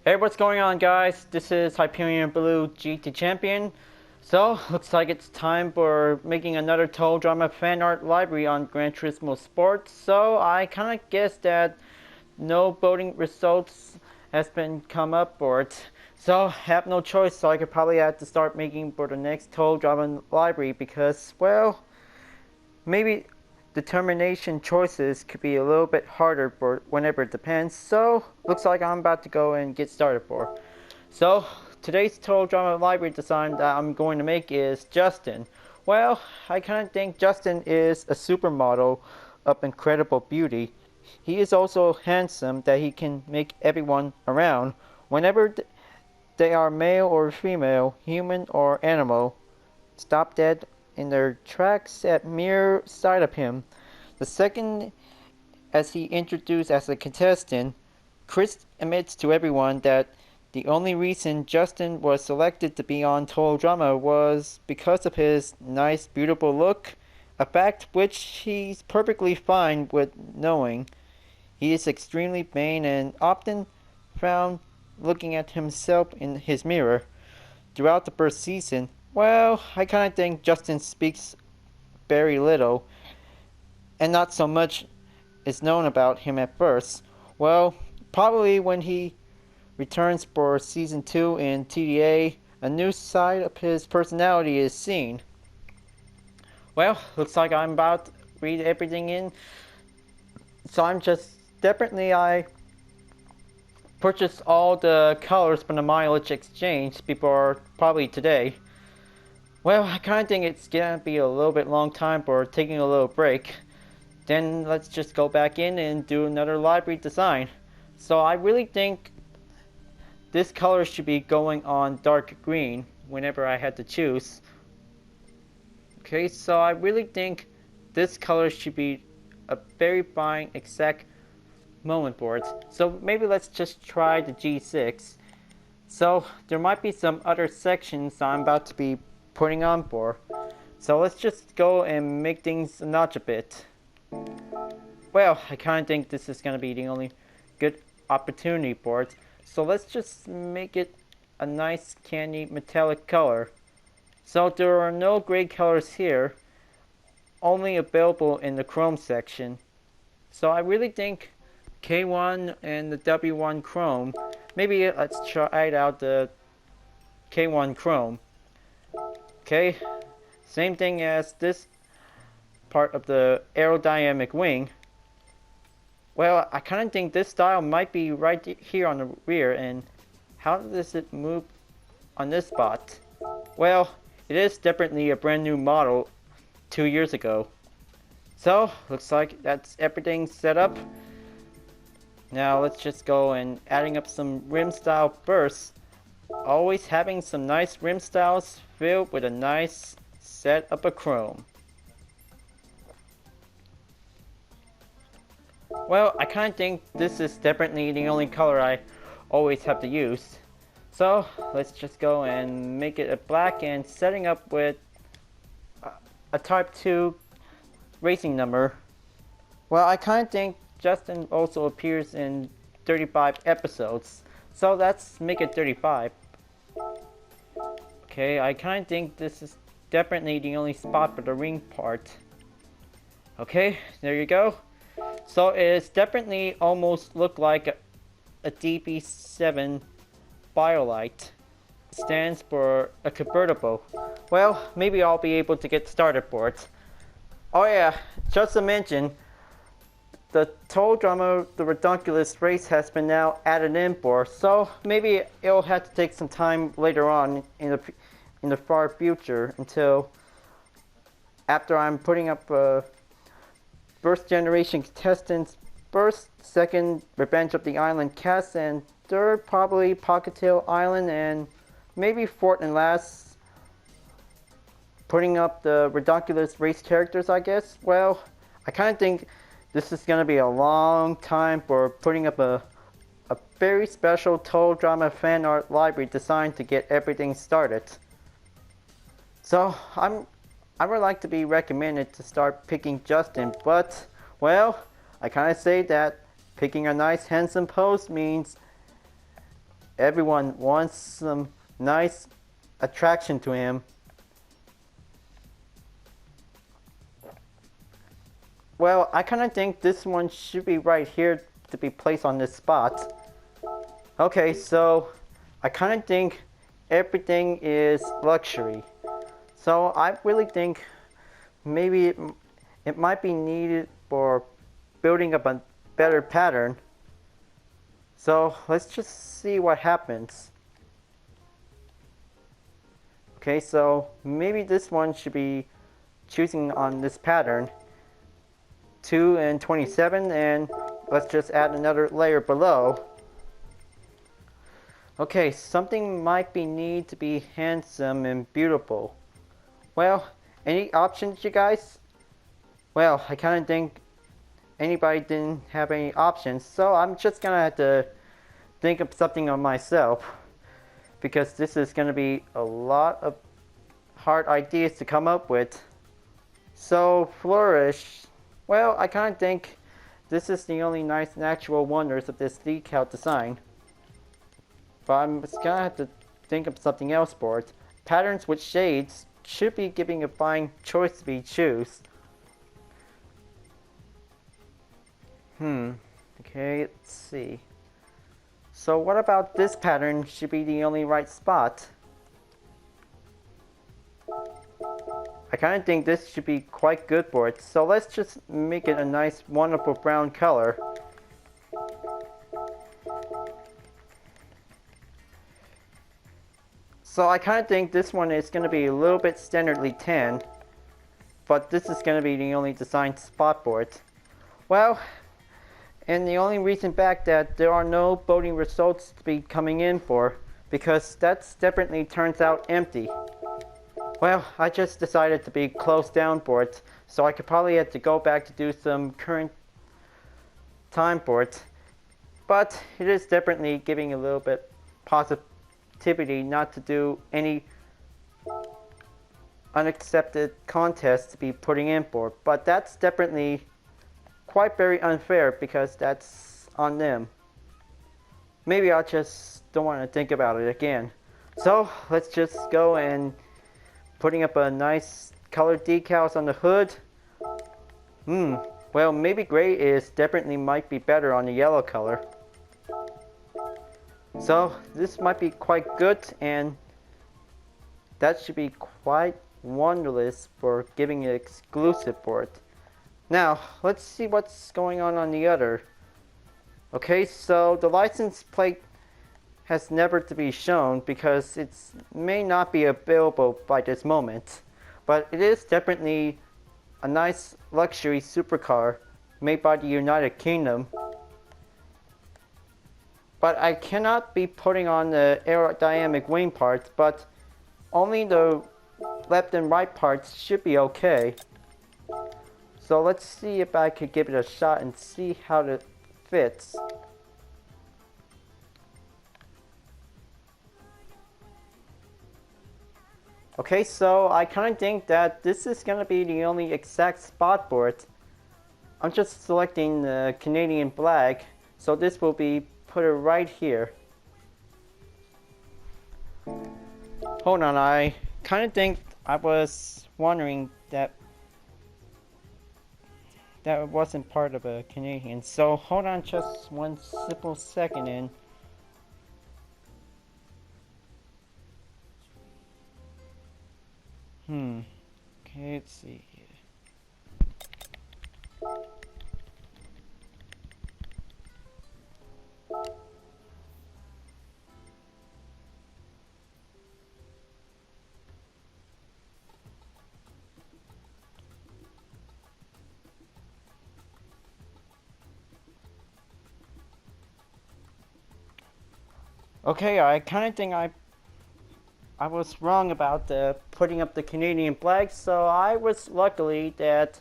Hey, what's going on, guys? This is Hyperion-Blue-GT champion. So, looks like it's time for making another Total Drama fan art library on Gran Turismo Sports. So, I kind of guess that no voting results has been come up for it. So, I have no choice, so I could probably have to start making for the next Total Drama library because, well, maybe determination choices could be a little bit harder for whenever it depends. So looks like I'm about to go and get started for. So today's Total Drama Library design that I'm going to make is Justin. Well, I kind of think Justin is a supermodel of incredible beauty. He is also handsome that he can make everyone around, whenever they are male or female, human or animal, stop dead in their tracks at mere sight of him. The second, as he introduced as a contestant, Chris admits to everyone that the only reason Justin was selected to be on Total Drama was because of his nice, beautiful look, a fact which he's perfectly fine with knowing. He is extremely vain and often found looking at himself in his mirror. Throughout the first season, well, I kind of think Justin speaks very little, and not so much is known about him at first. Well, probably when he returns for season 2 in TDA, a new side of his personality is seen. Well, looks like I'm about to read everything in, so I purchased all the colors from the mileage exchange before probably today. Well, I kind of think it's gonna be a little bit long time for taking a little break. Then let's just go back in and do another library design. So I really think this color should be going on dark green whenever I had to choose. Okay, so I really think this color should be a very fine exact moment for it. So maybe let's just try the G6. So there might be some other sections I'm about to be putting on for. So let's just go and make things a notch a bit. Well, I kind of think this is going to be the only good opportunity for it. So let's just make it a nice candy metallic color. So there are no gray colors here, only available in the chrome section. So I really think K1 and the W1 chrome, maybe let's try out the K1 chrome. Okay, same thing as this part of the aerodynamic wing. Well, I kind of think this style might be right here on the rear, and how does it move on this spot? Well, it is definitely a brand new model 2 years ago. So, looks like that's everything set up. Now let's just go and adding up some rim style first. Always having some nice rim styles filled with a nice set of a chrome. Well, I kind of think this is definitely the only color I always have to use. So let's just go and make it a black and setting up with a type 2 racing number. Well, I kind of think Justin also appears in 35 episodes. So let's make it 35. Okay, I kind of think this is definitely the only spot for the ring part. Okay, there you go. So it's definitely almost look like a DB7 Biolite. Stands for a convertible. Well, maybe I'll be able to get started for it. Oh yeah, just to mention, the Total Drama, the Redonkulous race has been now added in for, so maybe it'll have to take some time later on in the far future until after I'm putting up first generation contestants, first, second, Revenge of the Island cast, and third, probably Pockettail Island, and maybe fourth and last, putting up the Redonkulous race characters, I guess. Well, I kind of think this is going to be a long time for putting up a very special Total Drama fan art library design to get everything started. So I would like to be recommended to start picking Justin, but well, I kind of say that picking a nice handsome pose means everyone wants some nice attraction to him. Well, I kind of think this one should be right here to be placed on this spot. Okay, so I kind of think everything is luxury. So I really think maybe it might be needed for building up a better pattern. So let's just see what happens. Okay, so maybe this one should be choosing on this pattern. 2 and 27, and let's just add another layer below. Okay, something might be need to be handsome and beautiful. Well, any options, you guys? Well, I kind of think anybody didn't have any options, so I'm just gonna have to think of something on myself, because this is gonna be a lot of hard ideas to come up with. So, flourish. Well, I kind of think this is the only nice natural wonders of this decal design. But I'm just gonna have to think of something else for it. Patterns with shades should be giving a fine choice to be choose. Okay, let's see. So what about this pattern should be the only right spot? I kind of think this should be quite good for it. So let's just make it a nice, wonderful brown color. So I kind of think this one is going to be a little bit standardly tan. But this is going to be the only design spot for it. Well, and the only reason back that there are no voting results to be coming in for, because that definitely turns out empty. Well, I just decided to be closed down for it, so I could probably have to go back to do some current time for it. But it is definitely giving a little bit positivity not to do any unaccepted contest to be putting in for. But that's definitely quite very unfair, because that's on them. Maybe I just don't want to think about it again. So let's just go and putting up a nice colored decals on the hood. Well, maybe gray is definitely might be better on the yellow color. So this might be quite good, and that should be quite wondrous for giving it exclusive for it. Now, let's see what's going on the other. Okay, so the license plate has never to be shown because it may not be available by this moment. But it is definitely a nice luxury supercar made by the United Kingdom. But I cannot be putting on the aerodynamic wing parts, but only the left and right parts should be okay. So let's see if I could give it a shot and see how it fits. Okay, so I kind of think that this is going to be the only exact spot for it. I'm just selecting the Canadian flag, so this will be put it right here. Hold on, I kind of think I was wondering that it wasn't part of a Canadian. So hold on just one simple second in. Okay, let's see here. Okay, I kind of think I was wrong about putting up the Canadian flag, so I was luckily that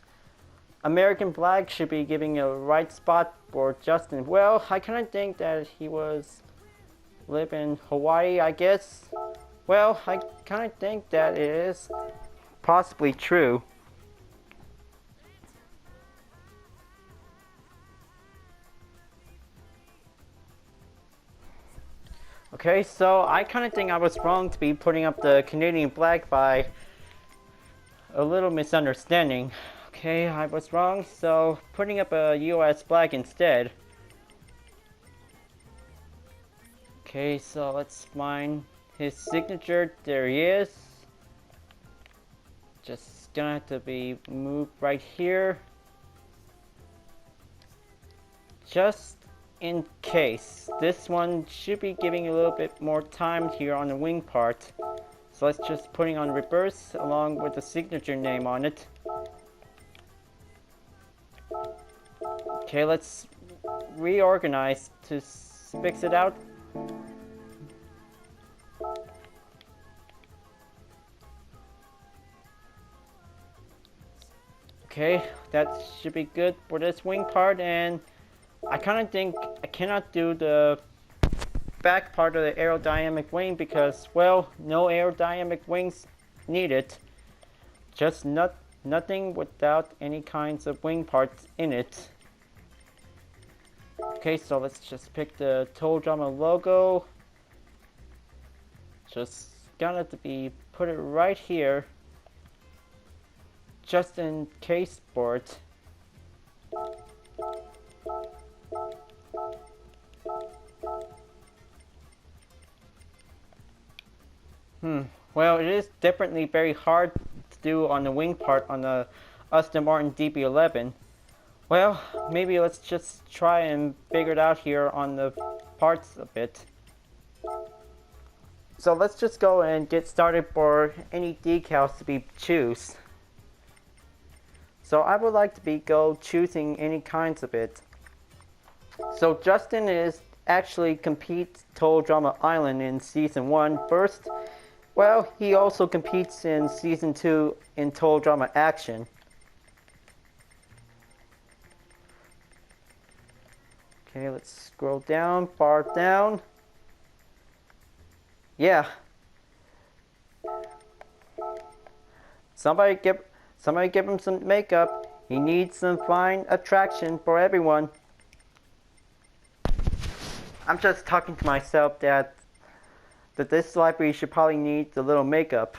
American flag should be giving a right spot for Justin. Well, I kind of think that he was living in Hawaii, I guess. Well, I kind of think that it is possibly true. Okay, so I kind of think I was wrong to be putting up the Canadian flag by a little misunderstanding. Okay, I was wrong, so putting up a US flag instead. Okay, so let's find his signature. There he is. Just gonna have to be moved right here. Just in case. This one should be giving a little bit more time here on the wing part. So let's just putting on reverse along with the signature name on it. Okay, let's reorganize to fix it out. Okay, that should be good for this wing part, and I kind of think I cannot do the back part of the aerodynamic wing because, well, no aerodynamic wings needed. Just nothing without any kinds of wing parts in it. Okay, so let's just pick the Total Drama logo. Just gonna to be put it right here. Just in case for it. Well, it is definitely very hard to do on the wing part on the Aston Martin DB11. Well, maybe let's just try and figure it out here on the parts a bit. So let's just go and get started for any decals to be choose. So I would like to be choosing any kinds of it. So Justin is actually competes Total Drama Island in Season 1 first. Well, he also competes in Season 2 in Total Drama Action. Okay, let's scroll down, far down. Yeah. Somebody give him some makeup. He needs some fine attraction for everyone. I'm just talking to myself that this library should probably need a little makeup.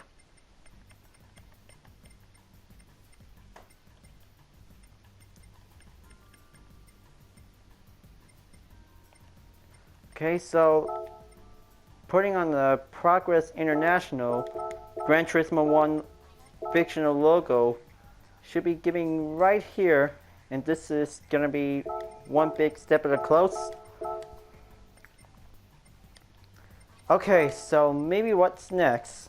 Okay, so putting on the Progress International Gran Turismo 1 fictional logo should be giving right here, and this is gonna be one big step at a close. Okay, so maybe what's next?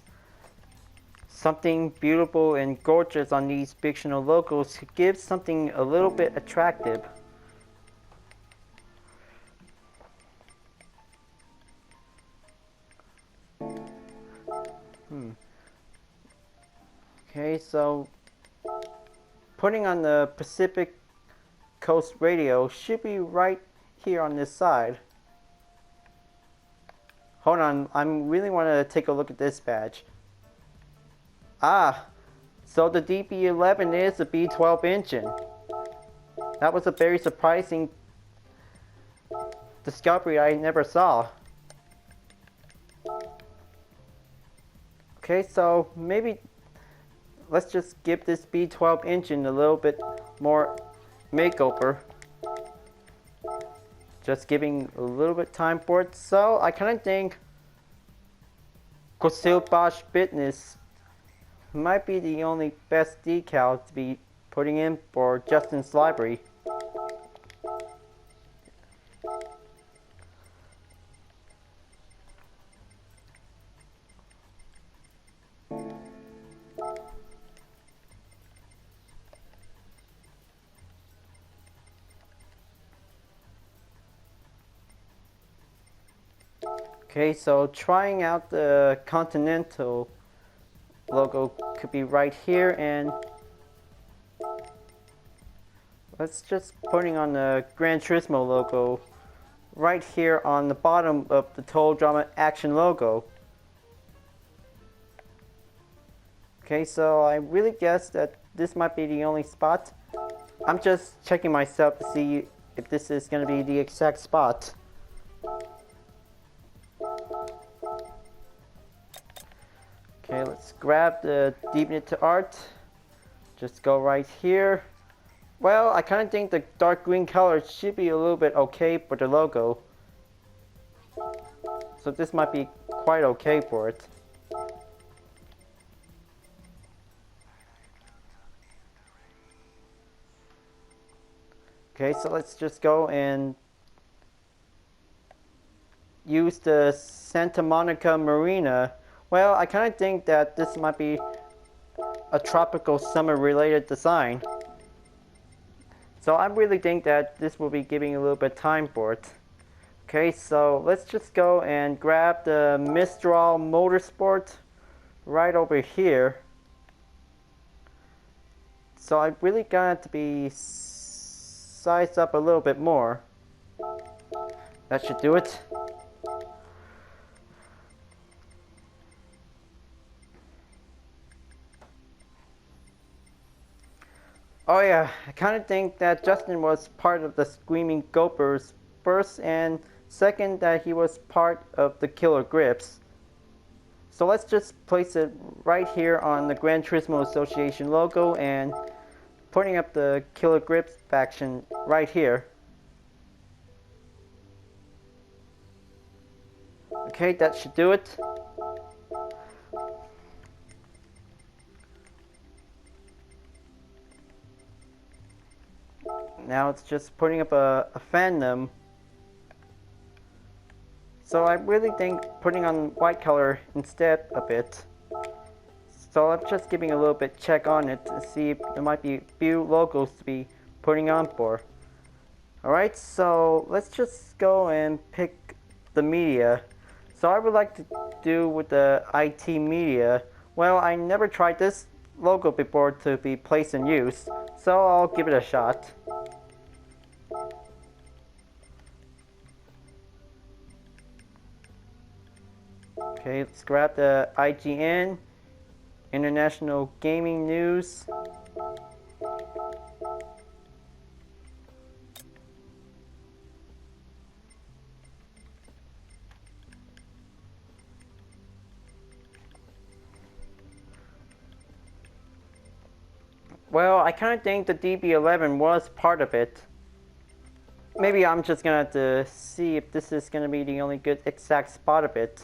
Something beautiful and gorgeous on these fictional logos to give something a little bit attractive. Okay, so putting on the Pacific Coast Radio should be right here on this side. Hold on, I really want to take a look at this badge. Ah, so the DB11 is a B12 engine. That was a very surprising discovery I never saw. Okay, so maybe let's just give this B12 engine a little bit more makeover. Just giving a little bit time for it. So I kind of think Costil Bosch Fitness might be the only best decal to be putting in for Justin's library. Okay, so trying out the Continental logo could be right here, and let's just putting on the Gran Turismo logo right here on the bottom of the Total Drama Action logo. Okay, so I really guess that this might be the only spot. I'm just checking myself to see if this is going to be the exact spot. let's grab the deepen it to art. Just go right here. Well, I kind of think the dark green color should be a little bit okay for the logo. So this might be quite okay for it. Okay, so let's just go and use the Santa Monica Marina. Well, I kind of think that this might be a tropical summer related design. So I really think that this will be giving a little bit of time for it. Okay, so let's just go and grab the Mistral Motorsport right over here. So I really got to be sized up a little bit more. That should do it. Oh yeah, I kind of think that Justin was part of the Screaming Gophers first, and second that he was part of the Killer Grips. So let's just place it right here on the Gran Turismo Association logo and putting up the Killer Grips faction right here. Okay, that should do it. Now it's just putting up a fandom. So I really think putting on white color instead a bit. So I'm just giving a little bit check on it to see if there might be a few logos to be putting on for. Alright, so let's just go and pick the media. So I would like to do with the IT media. Well, I never tried this logo before to be placed in use, so I'll give it a shot. Okay, let's grab the IGN, International Gaming News. Well, I kind of think the DB11 was part of it. Maybe I'm just gonna have to see if this is gonna be the only good exact spot of it.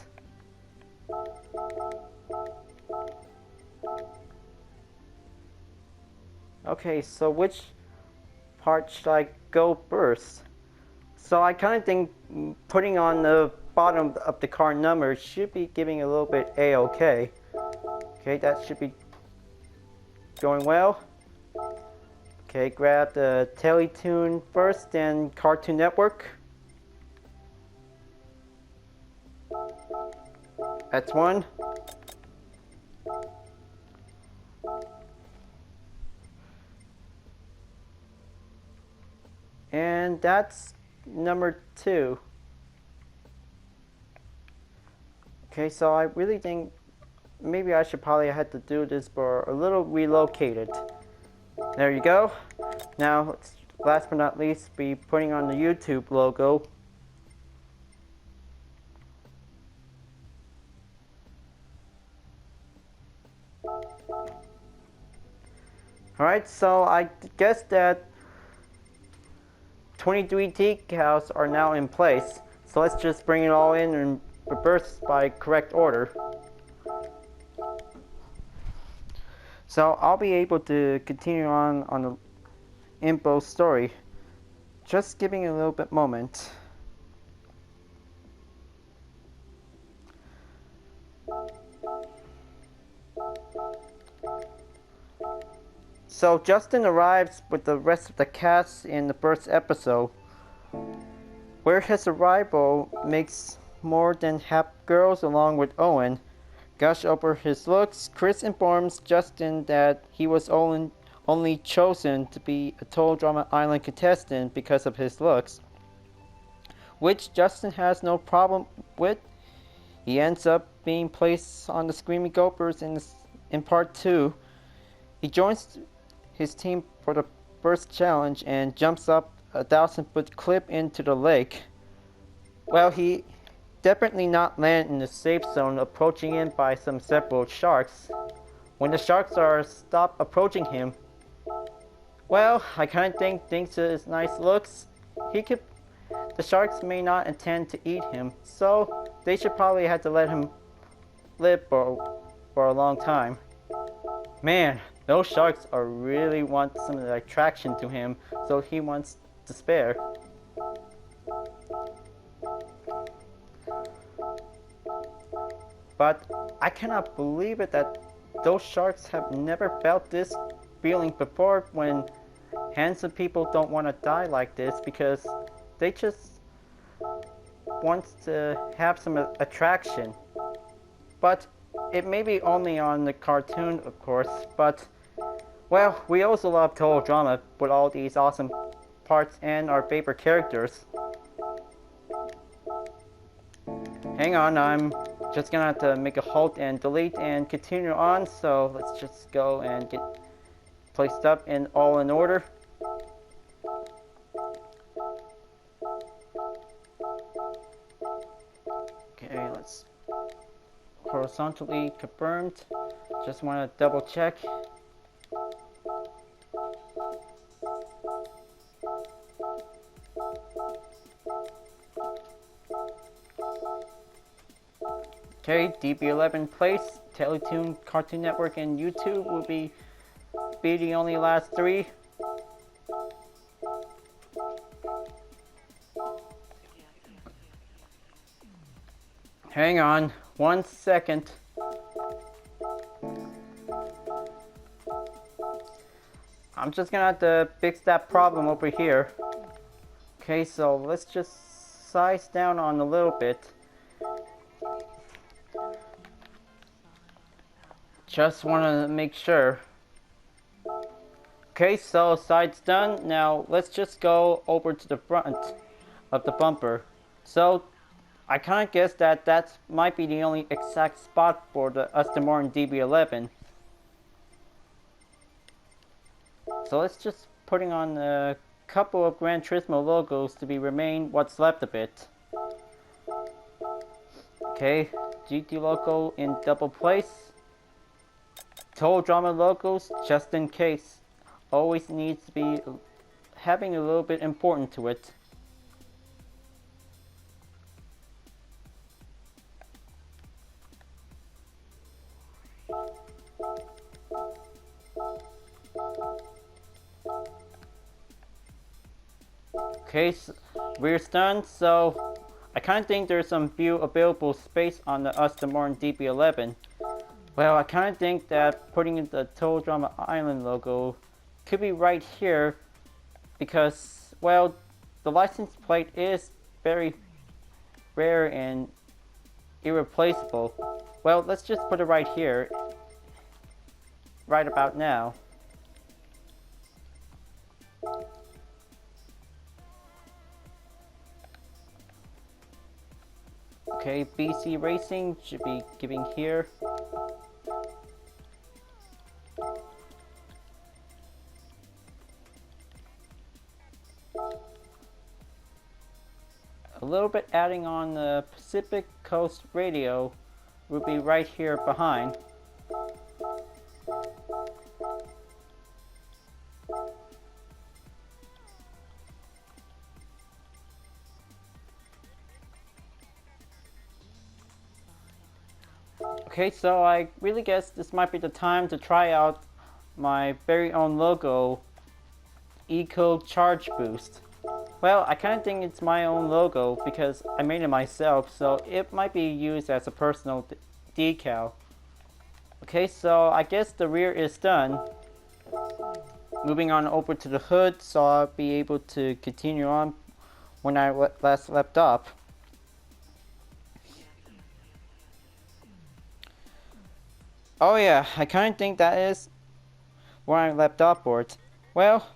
Okay, so which part should I go first? So I kind of think putting on the bottom of the car number should be giving a little bit A-okay. Okay, that should be going well. Okay, grab the Teletoon first, then Cartoon Network. That's one. And that's number 2. Okay, so I really think maybe I should probably have to do this for a little relocated. There you go. Now, let's, last but not least, be putting on the YouTube logo. Alright, so I guess that 23 decals are now in place. So let's just bring it all in reverse by correct order. So I'll be able to continue on the info story. Just giving a little bit moment. So Justin arrives with the rest of the cast in the first episode, where his arrival makes more than half girls along with Owen gush over his looks. Chris informs Justin that he was only chosen to be a Total Drama Island contestant because of his looks, which Justin has no problem with. He ends up being placed on the Screaming Gophers in part 2. He joins his team for the first challenge and jumps up a 1,000-foot cliff into the lake. Well, he definitely not land in the safe zone approaching him by some several sharks. When the sharks are stop approaching him, well, I kind of think thanks to his nice looks, the sharks may not intend to eat him, so they should probably have to let him live for a long time. Man, those sharks are really want some of the attraction to him, so he wants to spare. But I cannot believe it that those sharks have never felt this feeling before when handsome people don't want to die like this because they just want to have some attraction. But it may be only on the cartoon, of course, but well, we also love Total Drama with all these awesome parts and our favorite characters. Hang on, I'm just gonna have to make a halt and delete and continue on, so let's just go and get placed up in all in order. Okay, let's horizontally confirmed. Just want to double check. Okay, DB11 place, Teletoon, Cartoon Network, and YouTube will be the only last three. Hang on, 1 second. I'm just gonna have to fix that problem over here. Okay, so let's just size down on a little bit. Just want to make sure. Okay, so side's done. Now let's just go over to the front of the bumper. So I kind of guess that might be the only exact spot for the Aston Martin DB11. So let's just putting on a couple of Gran Turismo logos to be remain what's left of it. Okay, GT logo in double place. Total Drama logos just in case. Always needs to be having a little bit important to it. Okay, so rear's done, so I kind of think there's some few available space on the Aston Martin DB11. Well, I kind of think that putting in the Total Drama Island logo could be right here because, well, the license plate is very rare and irreplaceable. Well, let's just put it right here, right about now. Okay, BC Racing should be giving here. A little bit adding on the Pacific Coast Radio will be right here behind. Okay, so I really guess this might be the time to try out my very own logo, Eco Charge Boost. Well, I kind of think it's my own logo because I made it myself, so it might be used as a personal decal. Okay, so I guess the rear is done. Moving on over to the hood, so I'll be able to continue on when I last left off. Oh yeah, I kind of think that is where I left off for it. Well,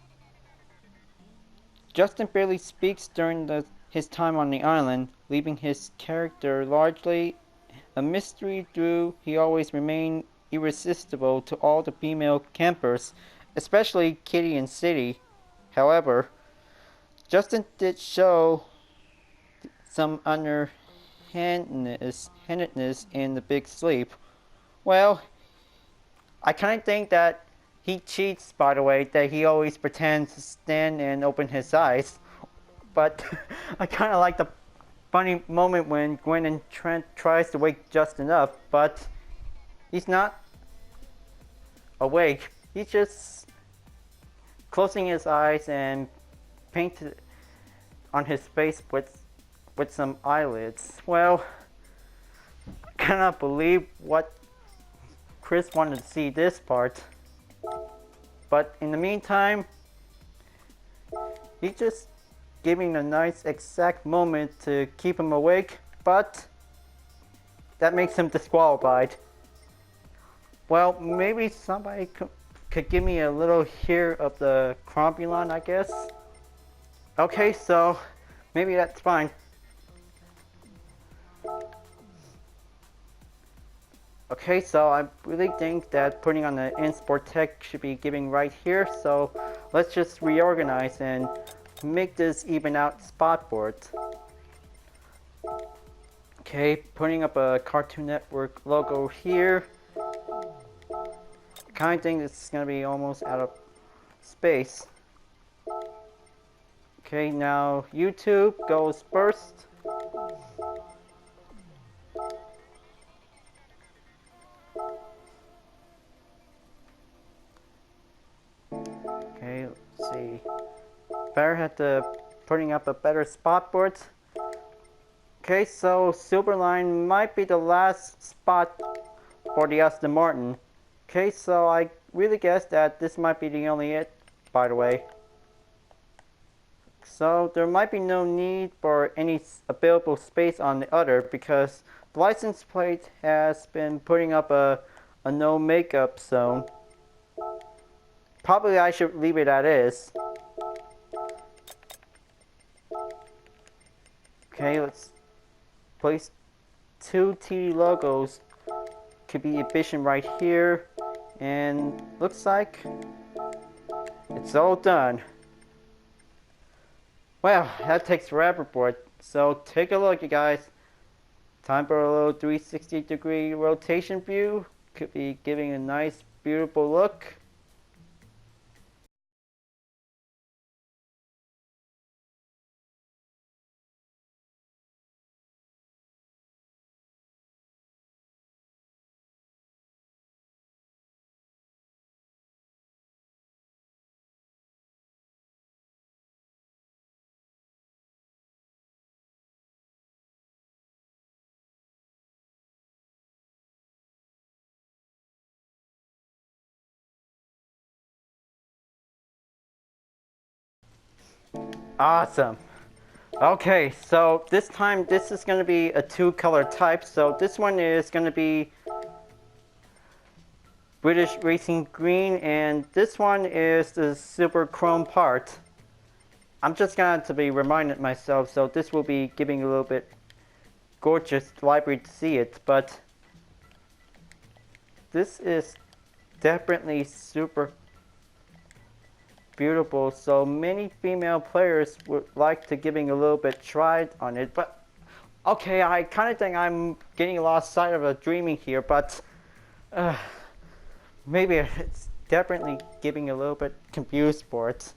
Justin barely speaks during his time on the island, leaving his character largely a mystery though he always remained irresistible to all the female campers, especially Kitty and City. However, Justin did show some under handedness in the big sleep. Well, I kind of think that he cheats, by the way, that he always pretends to stand and open his eyes. But I kind of like the funny moment when Gwen and Trent tries to wake just enough, but he's not awake. He's just closing his eyes and painted on his face with some eyelids. Well, I cannot believe what Chris wanted to see this part. But in the meantime, he's just giving a nice exact moment to keep him awake, but that makes him disqualified. Well, maybe somebody could give me a little here of the cromulon, I guess. Okay, so maybe that's fine. Okay, so I really think that putting on the in-sport tech should be giving right here, so let's just reorganize and make this even out spot board. Okay, putting up a Cartoon Network logo here. I kind of think this is going to be almost out of space. Okay, now YouTube goes first. Okay, let's see. Better have to putting up a better spot board. Okay, so Silverline might be the last spot for the Aston Martin. Okay, so I really guess that this might be the only it, by the way. So there might be no need for any available space on the other because the license plate has been putting up a no makeup zone. Probably I should leave it as is. Okay, let's place two TD logos. Could be efficient right here. And looks like it's all done. Well, that takes forever for it. So take a look, you guys. Time for a little 360-degree rotation view. Could be giving a nice, beautiful look. Awesome. Okay, so this time this is going to be a two-color type. So this one is going to be British Racing Green, and this one is the Super Chrome part. I'm just going to be reminded myself, so this will be giving a little bit gorgeous library to see it, but this is definitely super beautiful, so many female players would like to giving a little bit try on it, but okay, I kind of think I'm getting lost sight of a dreaming here, but maybe it's definitely giving a little bit confused for it.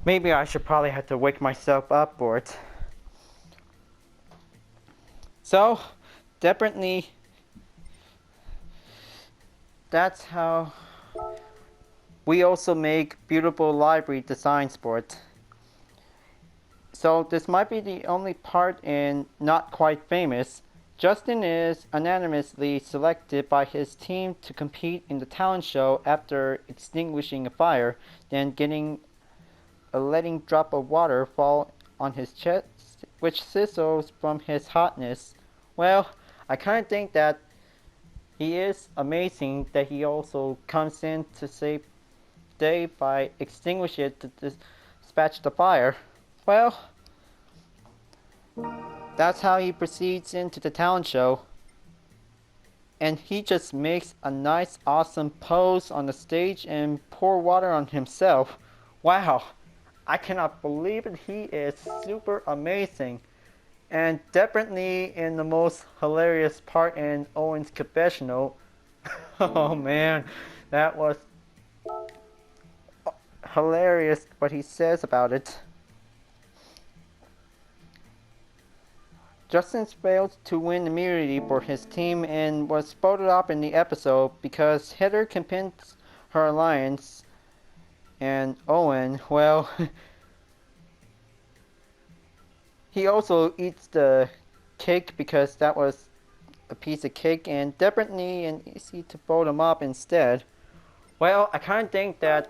Maybe I should probably have to wake myself up for it. So definitely that's how we also make beautiful library designs for it. So this might be the only part in Not Quite Famous. Justin is unanimously selected by his team to compete in the talent show after extinguishing a fire, then getting a letting drop of water fall on his chest, which sizzles from his hotness. Well, I kind of think that he is amazing that he also comes in to save day by extinguishing it to dispatch the fire. Well, that's how he proceeds into the talent show. And he just makes a nice awesome pose on the stage and pour water on himself. Wow, I cannot believe it. He is super amazing. And definitely in the most hilarious part in Owen's confessional. Oh man, that was hilarious what he says about it. Justin failed to win immunity for his team and was voted off in the episode because Heather convinced her alliance, and Owen, well, he also eats the cake because that was a piece of cake, and definitely and easy to vote him up instead. Well, I kind of think that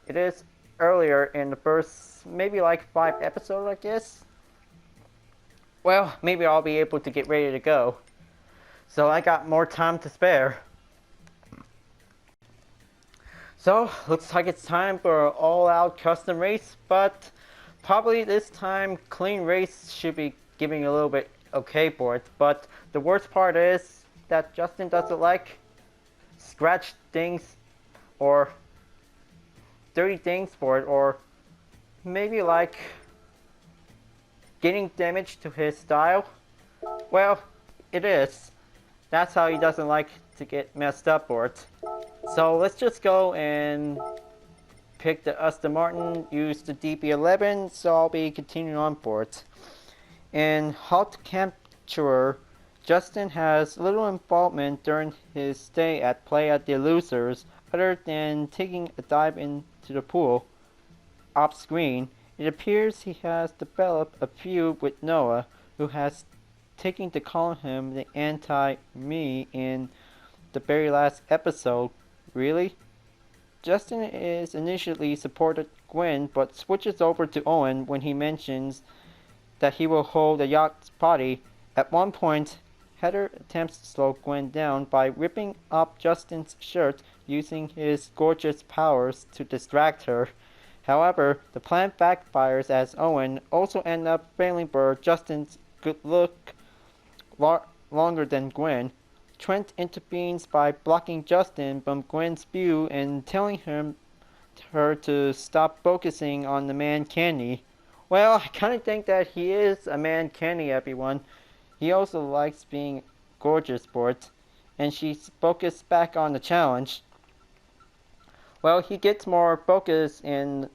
it is earlier in the first, maybe like 5 episodes, I guess. Well, maybe I'll be able to get ready to go. So I got more time to spare. So, looks like it's time for an all-out custom race, but probably this time clean race should be giving a little bit okay for it. But the worst part is that Justin doesn't like scratch things or dirty things for it, or maybe like getting damage to his style. Well, it is. That's how he doesn't like to get messed up for it. So let's just go and pick the Aston Martin, use the DB11, so I'll be continuing on for it. In Hot Capturer, Justin has little involvement during his stay at Play at the Losers, other than taking a dive into the pool. Off screen, it appears he has developed a feud with Noah, who has taken to call him the anti-me in the very last episode. Really? Justin is initially supported Gwen, but switches over to Owen when he mentions that he will hold a yacht party. At one point, Heather attempts to slow Gwen down by ripping up Justin's shirt using his gorgeous powers to distract her. However, the plan backfires as Owen also ends up failing for Justin's good look longer than Gwen. Trent intervenes by blocking Justin from Gwen's view and telling her to stop focusing on the man Kenny. Well, I kind of think that he is a man Kenny, everyone. He also likes being gorgeous for it, and she's focused back on the challenge. Well, he gets more focus in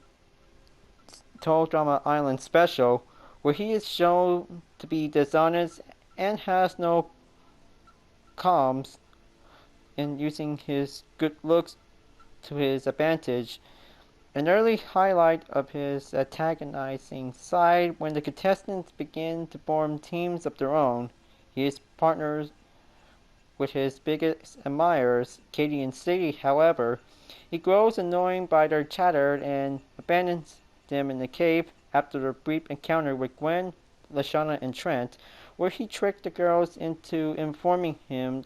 Total Drama Island Special, where he is shown to be dishonest and has no calms in using his good looks to his advantage. An early highlight of his antagonizing side when the contestants begin to form teams of their own. He is partners with his biggest admirers, Katie and Sadie. However, he grows annoying by their chatter and abandons them in the cave after a brief encounter with Gwen, Lashana, and Trent, where he tricked the girls into informing him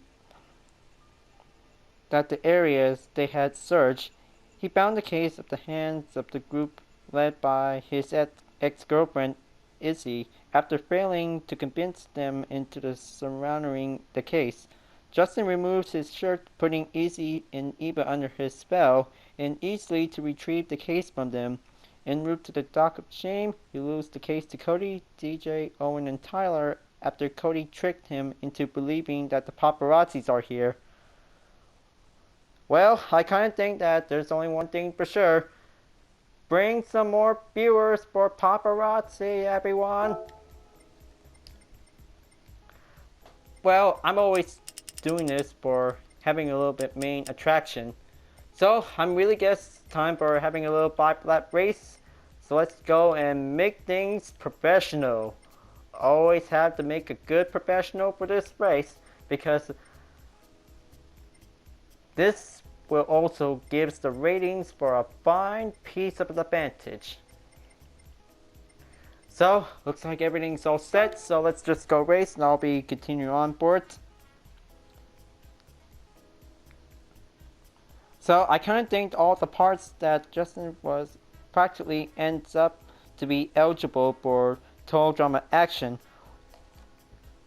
that the areas they had searched. He bound the case at the hands of the group led by his ex-girlfriend Izzy after failing to convince them into surrendering the case. Justin removes his shirt, putting Izzy and Eva under his spell, and easily to retrieve the case from them. En route to the dock of shame, he loses the case to Cody, DJ, Owen, and Tyler after Cody tricked him into believing that the paparazzis are here. Well, I kind of think that there's only one thing for sure. Bring some more viewers for paparazzi, everyone. Well, I'm always doing this for having a little bit main attraction. So, I'm really guess time for having a little 5-lap race. So let's go and make things professional. Always have to make a good professional for this race, because this will also give the ratings for a fine piece of advantage. So, looks like everything's all set, so let's just go race and I'll be continuing on board. So, I kind of think all the parts that Justin was practically ends up to be eligible for Total Drama Action.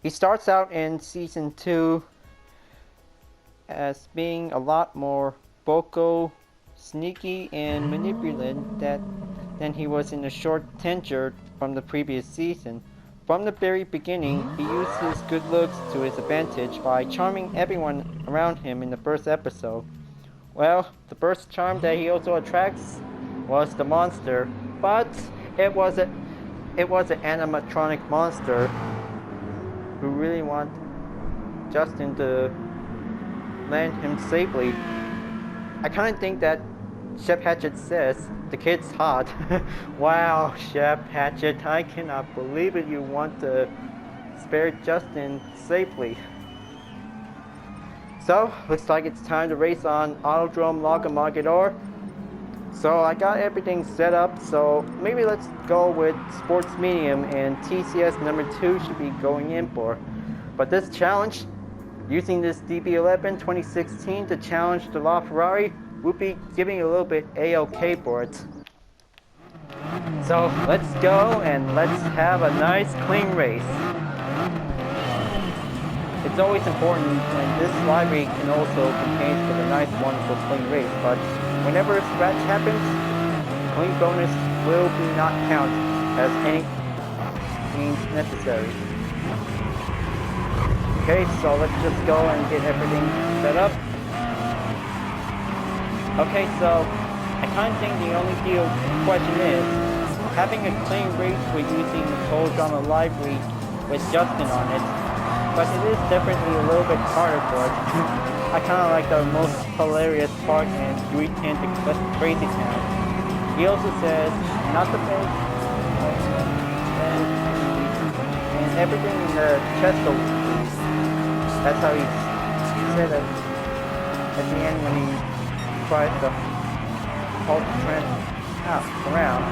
He starts out in Season 2 as being a lot more vocal, sneaky, and manipulative than he was in the short tenure from the previous season. From the very beginning, he used his good looks to his advantage by charming everyone around him in the first episode. Well, the first charm that he also attracts was the monster, but it was an animatronic monster who really wanted Justin to land him safely. I kind of think that Chef Hatchet says, "The kid's hot." Wow, Chef Hatchet, I cannot believe it. You want to spare Justin safely. So, looks like it's time to race on Autodrome Lago. So I got everything set up, so maybe let's go with Sports Medium, and TCS number 2 should be going in for. But this challenge, using this DB11 2016 to challenge the LaFerrari, we'll be giving a little bit A-OK for it. So let's go and let's have a nice clean race. It's always important when this library can also contain for the nice wonderful clean race, but whenever a scratch happens, clean bonus will be not count as any means necessary. Okay, so let's just go and get everything set up. Okay, so I kind of think the only deal question is having a clean race with using the Total Drama Livery with Justin on it, but it is definitely a little bit harder for it. I kind of like the most hilarious part in 310 to Crazy Town. He also says not to pay and everything in the chest will lose. That's how he said it at the end when he tries to hold the train out around.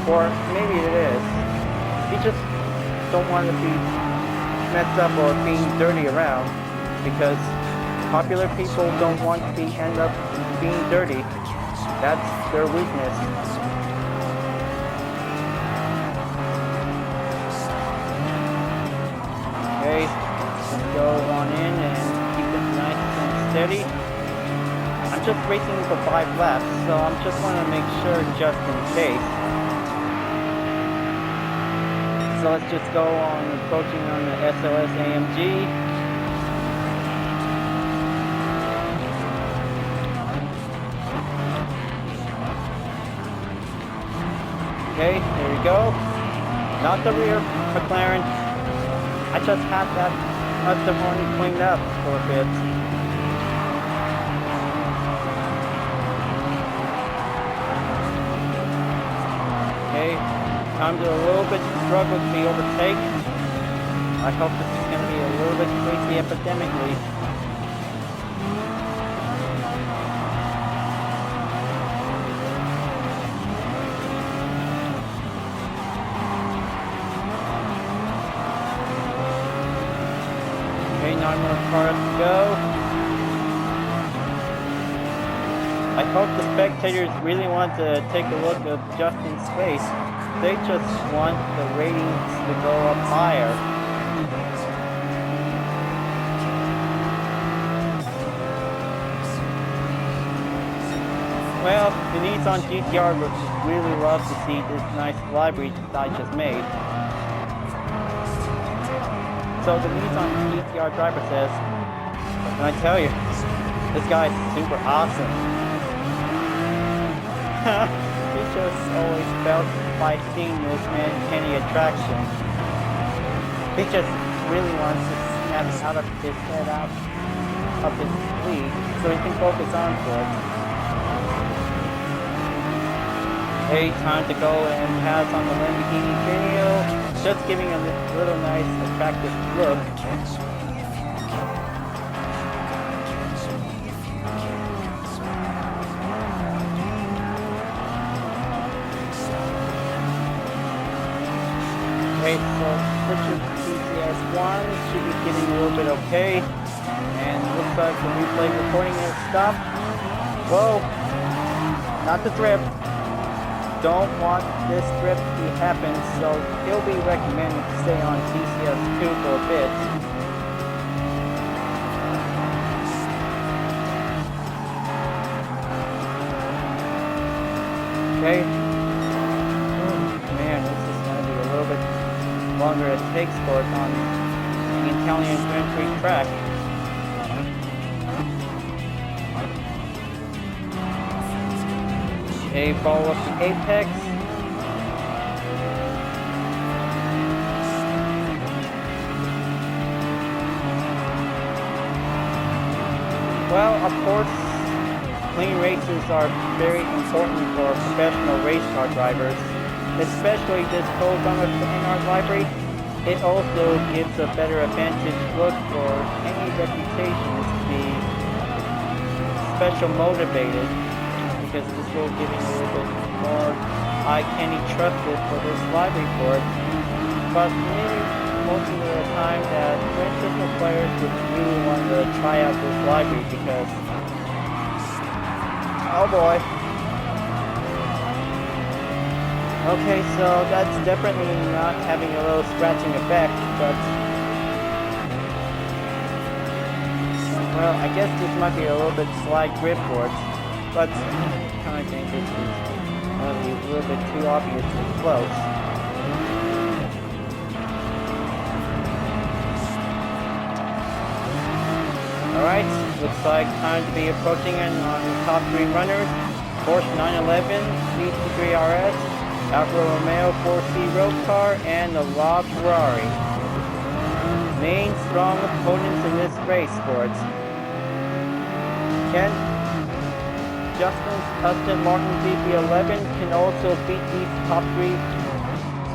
Or maybe it is. He just don't want to be messed up or being dirty around, because popular people don't want to end up being dirty. That's their weakness. Okay, let's go on in and keep it nice and steady. I'm just racing for 5 laps, so I'm just want to make sure just in case. So let's just go on approaching on the SOS AMG. Okay, there we go. Not the rear McLaren. I just had that Aston Martin cleaned up for a bit. Okay, time to a little bit struggle to the overtake. I hope this is going to be a little bit crazy epidemically. Okay, 9 more cars to go. I hope the spectators really want to take a look at Justin's face. They just want the ratings to go up higher. Well, the Nissan GTR would really love to see this nice library that I just made. So the Nissan GTR driver says, what can I tell you? This guy's super awesome. He just always felt like seeing this man any attraction. He just really wants to snap out of his head out of his league so he can focus on it. Hey, time to go and pass on the Lamborghini Genio, just giving a little nice attractive look. Okay, so Richard TCS1 should be getting a little bit okay. And looks like the replay recording has stopped. Whoa, not the drip. Don't want this drip to happen, so it'll be recommended to stay on TCS2 for a bit. Okay. takes for it on an Italian Grand Prix track. Okay, follow up the apex. Well, of course, clean races are very important for professional race car drivers, especially this Total Drama Livery. It also gives a better advantage look for any reputations to be special motivated, because this will give you a little bit more eye candy trusted for this livery for it. But maybe most of the time that Gran Turismo players would really want to try out this livery because, oh boy. Okay, so that's definitely not having a little scratching effect, but well, I guess this might be a little bit slide grip for it, but I kind of think this is maybe a little bit too obviously close. Alright, looks like time to be approaching it on the top three runners. Porsche 911, C3 RS, Alfa Romeo 4C road car, and the Lob Ferrari. Main strong opponents in this race for it. Can Justin's Aston Martin DB11 can also beat these top three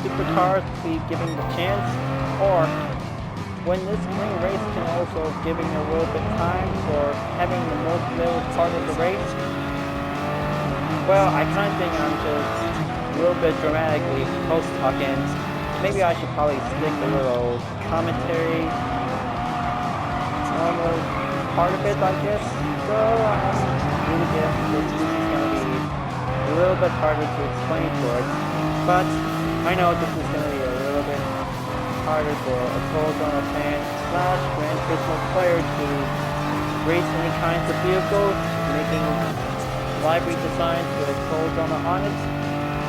supercars to be giving the chance, or when this clean race can also giving a little bit time for having the most middle part of the race. Well, I kind of think I'm just a little bit dramatically post-talking. Maybe I should probably stick a little commentary normal part of it, I guess. So I really guess this is going to be a little bit harder to explain for it. But I know this is going to be a little bit harder for a Total Drama fan / Gran Turismo player to race any kinds of vehicles, making livery designs with Total Drama on it.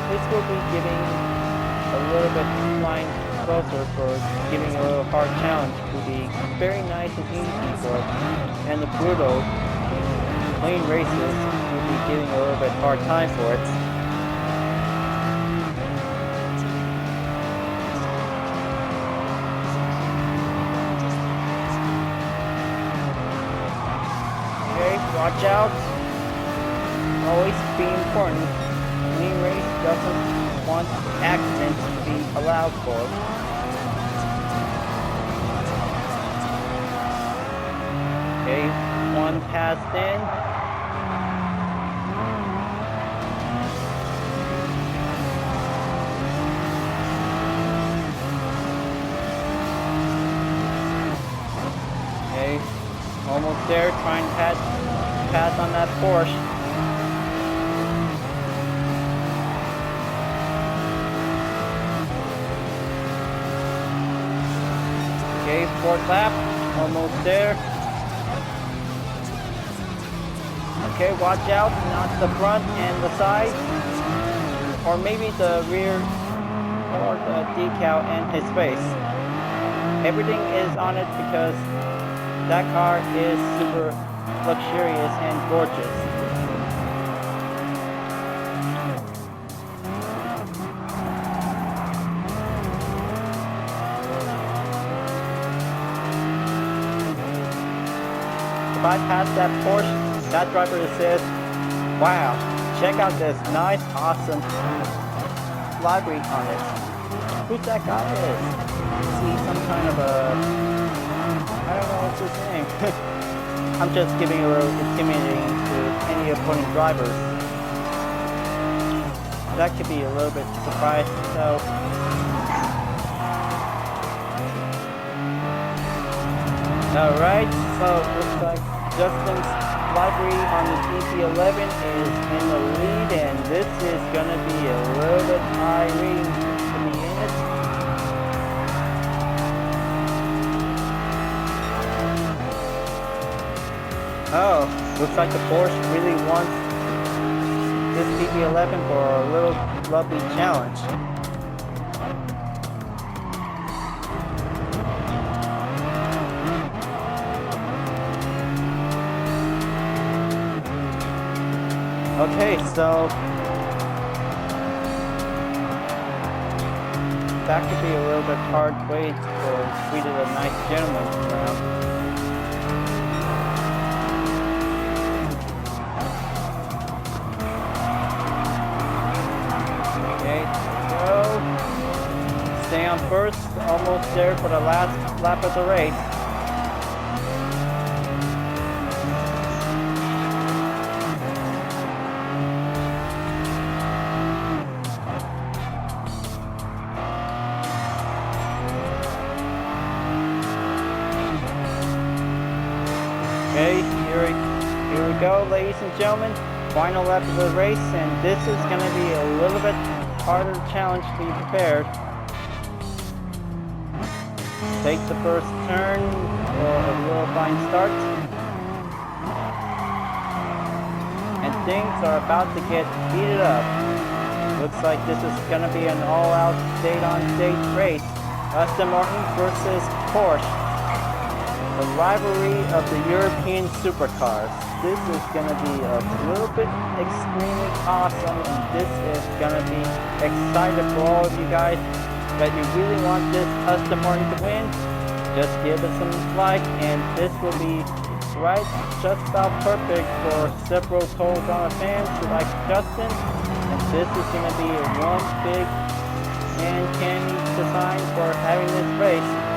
This will be giving a little bit flying closer for giving a little hard challenge to be very nice and easy for it, and the brutal clean races will be giving a little bit hard time for it. Watch out. Always be important. Clean race doesn't want accidents to be allowed for. Okay, one passed in. Okay, almost there, trying to pass on that Porsche. Okay, fourth lap, almost there. Okay, watch out, not the front and the side, or maybe the rear or the decal and his face. Everything is on it because that car is super luxurious and gorgeous. If I pass that Porsche, that driver says, wow, check out this nice, awesome livery on it. Who's that guy is? Is he some kind of a, I don't know what's his name. I'm just giving a little intimidating to any opponent drivers. That could be a little bit surprised. So, alright, so looks like Justin's livery on the DB11 is in the lead, and this is gonna be a little bit high rating to be in it. Oh, looks like the Porsche really wants this DB11 for a little lovely challenge. Okay, so that could be a little bit hard way for we did a nice gentleman's round. Okay, go. Stay on first, almost there for the last lap of the race. Okay, here we go, ladies and gentlemen. Final lap of the race, and this is going to be a little bit harder challenge to be prepared. Take the first turn for a real fine start. And things are about to get heated up. Looks like this is going to be an all-out state-on-state race. Aston Martin versus Porsche. The rivalry of the European supercars. This is going to be a little bit extremely awesome, and this is going to be exciting for all of you guys that you really want this Aston Martin to win. Just give it some like, and this will be right just about perfect for several Total Drama fans like Justin. And this is going to be one big man candy design for having this race.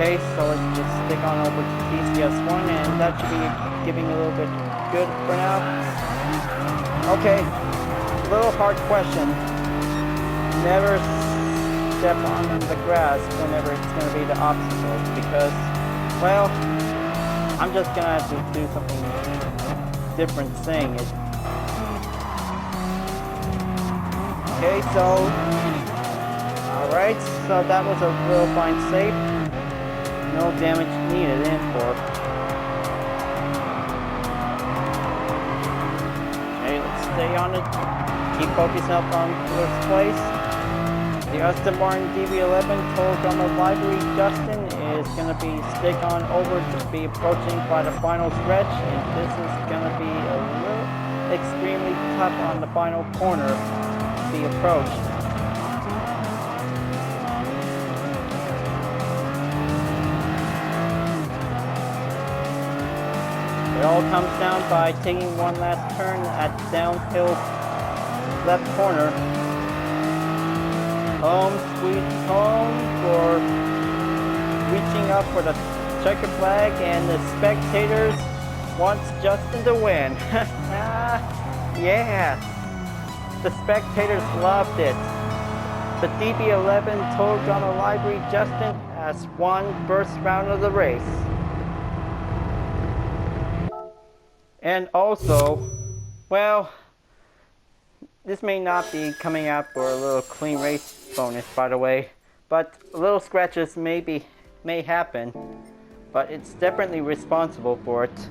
Okay, so let's just stick on over to TCS1, and that should be giving a little bit good for now. Okay, little hard question. Never step on the grass whenever it's going to be the obstacle, because, well, I'm just going to have to do something different saying it. Okay, so, alright, so that was a real fine save. No damage needed in for. Okay, let's stay on it. Keep focusing up on first place. The Aston Martin DB11 Total Drama Livery Justin is going to be stick on over to be approaching by the final stretch, and this is going to be a little extremely tough on the final corner to be approached. It all comes down by taking one last turn at downhill left corner. Home sweet home for reaching up for the checker flag, and the spectators wants Justin to win. Yeah, the spectators loved it. The DB11 Total Drama Livery Justin has won first round of the race. And also, well, this may not be coming out for a little clean race bonus, by the way, but little scratches may happen, but it's definitely responsible for it.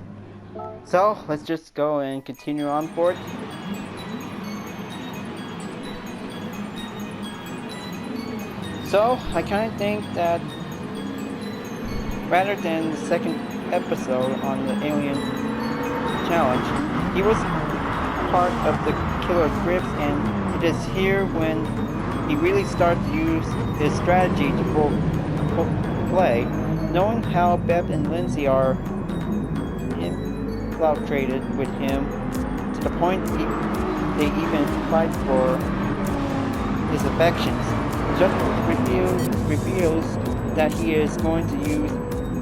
So let's just go and continue on for it. So I kind of think that rather than the second episode on the Alien Challenge, he was part of the Killer Grips, and it is here when he really started to use his strategy to play, knowing how Bev and Lindsay are infiltrated with him to the point they even fight for his affections. Justin reveals that he is going to use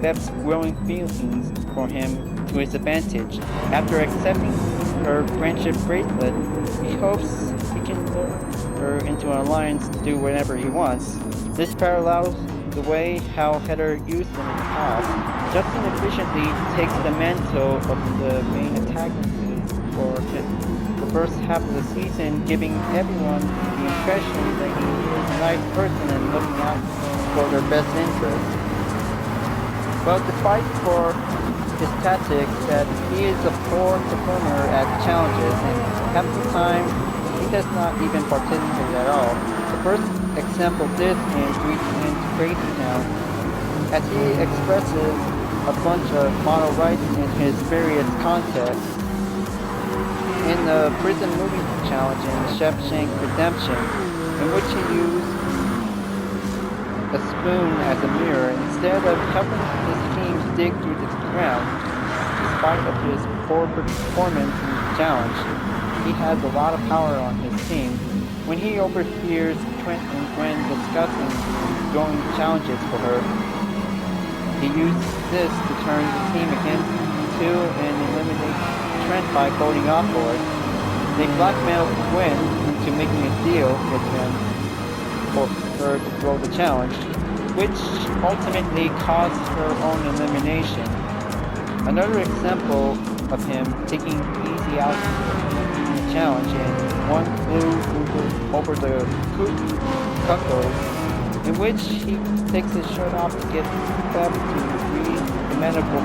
Bev's growing feelings for him to his advantage. After accepting her friendship bracelet, he hopes he can lure her into an alliance to do whatever he wants. This parallels the way how Heather used him in the past. Justin efficiently takes the mantle of the main antagonist for the first half of the season, giving everyone the impression that he is a nice person and looking out for their best interests. But the fight for his tactics that he is a poor performer at challenges, and half the time he does not even participate at all. The first example of this is Weekend Crazy Town, as he expresses a bunch of model rights in his various contests. In the prison movie challenge in Shawshank Redemption, in which he used a spoon as a mirror instead of helping his team dig through the ground. Despite of his poor performance in the challenge, he has a lot of power on his team. When he overhears Trent and Gran discussing throwing challenges for her, he used this to turn the team against two and eliminate Trent by voting off for it. They blackmailed Gwen into making a deal with him for her to throw the challenge, which ultimately caused her own elimination. Another example of him taking easy out in the challenge in One Flew Over the Cuckoo, in which he takes his shirt off to get Beth to read the medical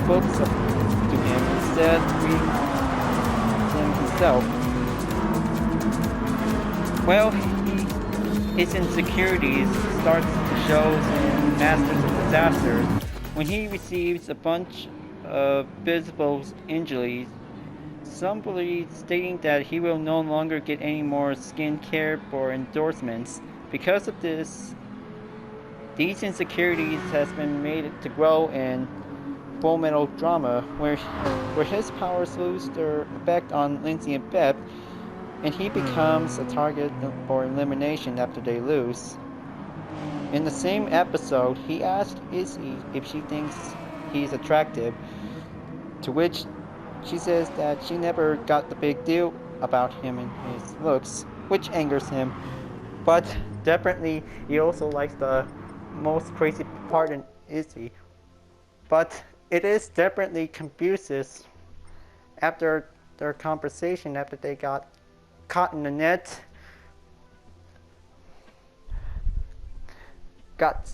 books to him instead of reading them himself. Well, his insecurities starts to show in Masters of Disasters when he receives a bunch of visible injuries, somebody stating that he will no longer get any more skin care for endorsements. Because of this, these insecurities has been made to grow in Full Metal Drama, where his powers lose their effect on Lindsay and Beth, and he becomes a target for elimination after they lose. In the same episode, he asks Izzy if she thinks he's attractive, to which she says that she never got the big deal about him and his looks, which angers him. But definitely, he also likes the most crazy part in Izzy. But it is definitely confuses after their conversation, after they got caught in the net, got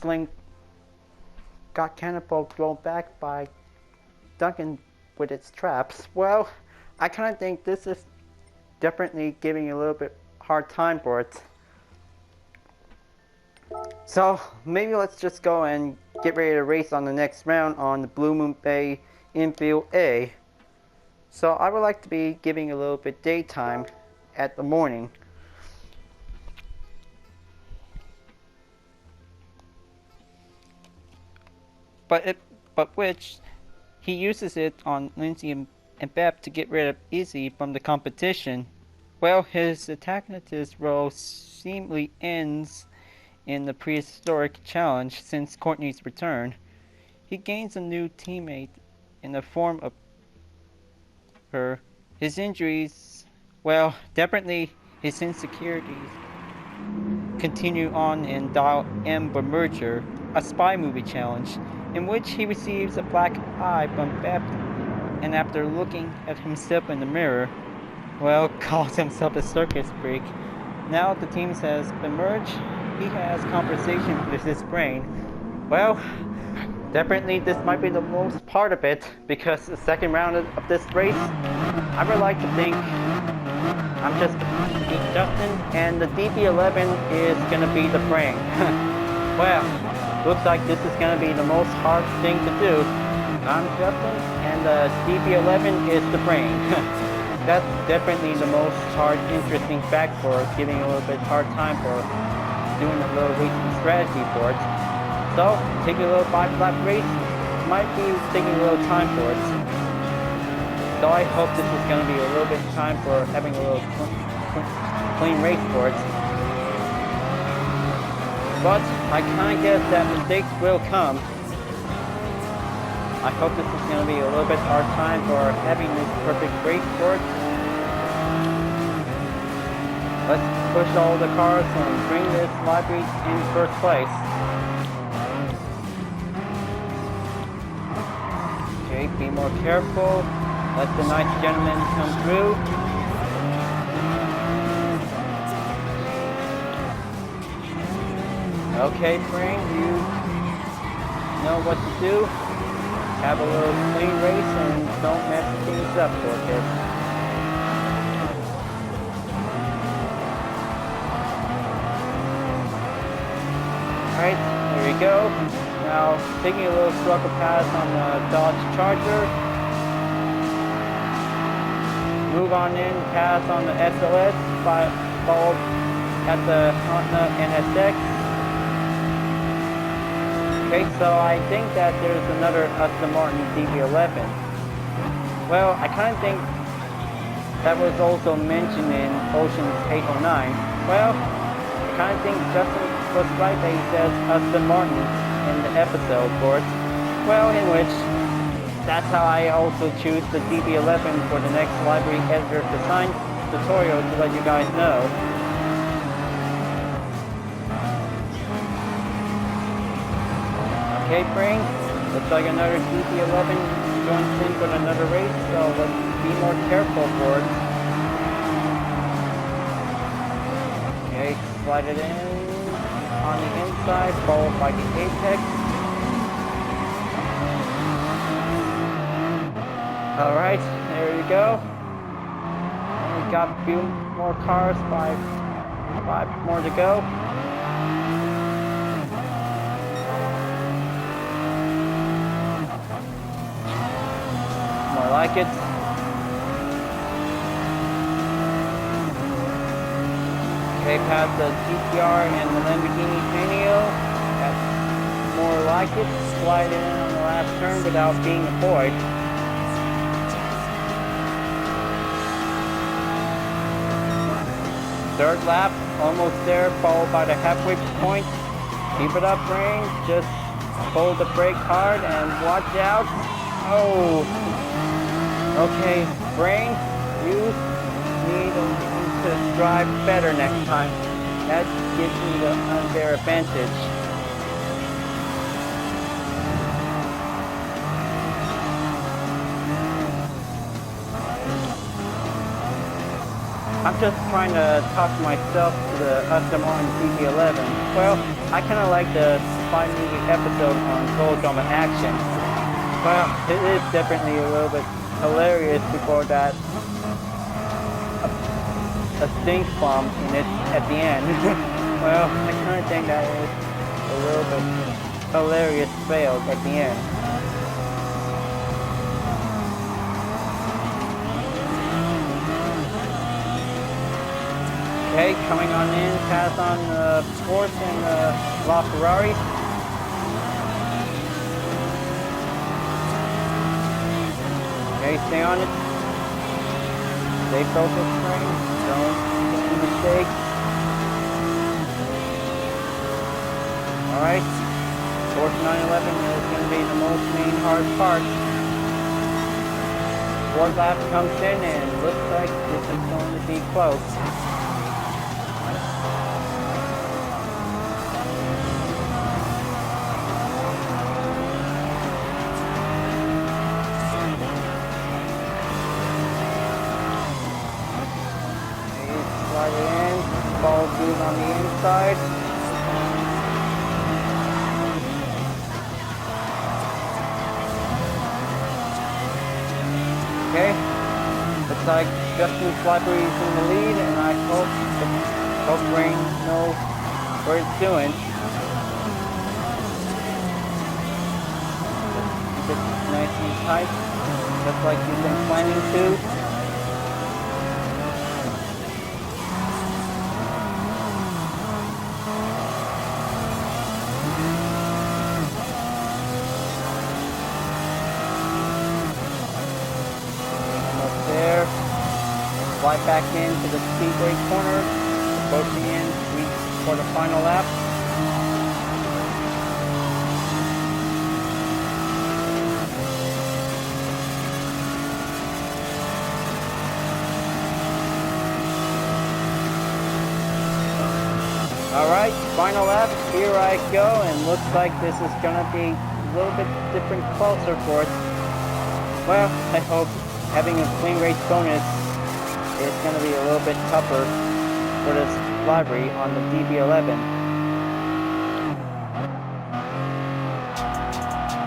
cannonball thrown back by Duncan with its traps. Well, I kind of think this is definitely giving a little bit hard time for it. So maybe let's just go and get ready to race on the next round on the Blue Moon Bay Infield A. So I would like to be giving a little bit daytime at the morning. But which he uses it on Lindsay and Beth to get rid of Izzy from the competition. Well, his antagonist role seemingly ends in the prehistoric challenge since Courtney's return. He gains a new teammate in the form of her. His injuries, well, definitely his insecurities continue on in Dial M Merger, a spy movie challenge, in which he receives a black eye from Beth, and after looking at himself in the mirror, well, calls himself a circus freak. Now the team says emerge, he has conversation with his brain. Well, definitely this might be the most part of it, because the second round of this race, I would like to think I'm just beat Justin, and the DB11 is gonna be the brain. Well, looks like this is gonna be the most hard thing to do. I'm Justin, and the DB11 is the brain. That's definitely the most hard, interesting fact for giving a little bit hard time for doing a little racing strategy for it. So, taking a little 5-lap race might be taking a little time for it. So I hope this is going to be a little bit of time for having a little clean race for it. But I kind of guess that mistakes will come. I hope this is going to be a little bit hard time for having this perfect race for it. Let's push all the cars and bring this library in first place. Okay, be more careful. Let the nice gentleman come through. Okay, Brain, you know what to do. have a little clean race and don't mess things up for kids. Alright, there you go. Now taking a little struggle pass on the Dodge Charger. Move on in, pass on the SLS, followed at the Honda NSX. Okay, so I think that there's another Aston Martin DB11. Well, I kind of think that was also mentioned in Ocean's 809. Well, I kind of think Justin was right that he says Aston Martin in the episode, of course. Well, in which, that's how I also choose the DB11 for the next library editor design tutorial to let you guys know. Okay, Brain, looks like another DB11 joins in for another race, so let's be more careful for it. Okay, slide it in on the inside, followed by the apex. Alright, there you go. We got a few more cars, five more to go. More like it. Okay, past the GTR and the Lamborghini Genio. That's more like it. Slide in on the last turn without being avoided. Third lap, almost there, followed by the halfway point. Keep it up, Brain. Just hold the brake hard and watch out. Oh. Okay, Brain, you need to drive better next time. That gives you the unfair advantage. I'm just trying to talk myself to the Aston Martin DB11. Well, I kind of like the 5-minute episode on Total Drama Action. Well, it is definitely a little bit hilarious before that a stink bomb in it at the end. Well, I kind of think that is a little bit hilarious fail at the end. Okay, coming on in, pass on the Porsche and the LaFerrari. Okay, stay on it. Stay focused, Brain. Don't make any mistakes. Alright, Porsche 911 is going to be the most main hard part. Fourth lap comes in and looks like this is going to be close. Ball dude on the inside. Okay, looks like Justin Slippery is in the lead, and I hope Brain knows what it's doing. Keep it nice and tight, just like you've been planning to. Slide back into the speedway corner, approaching in for the final lap. Alright, final lap, here I go, and looks like this is going to be a little bit different, closer for it. Well, I hope having a clean race bonus is going to be a little bit tougher for this livery on the DB11.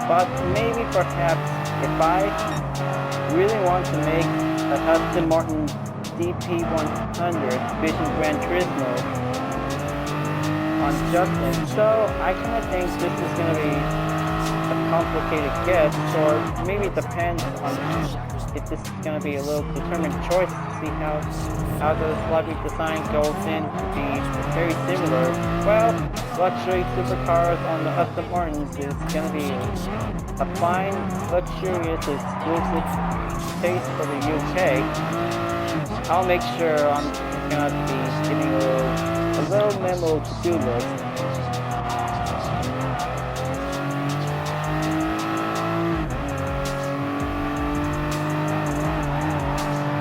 But maybe perhaps if I really want to make a Aston Martin DB11 Vision Gran Turismo on Justin, so I kind of think this is going to be a complicated guess, or maybe it depends on if this is going to be a little determined choice to see how the livery design goes in to be very similar. Well, luxury supercars on the Aston Martins is going to be a fine, luxurious, exclusive taste for the UK. I'll make sure I'm going to be giving a little memo to-do list.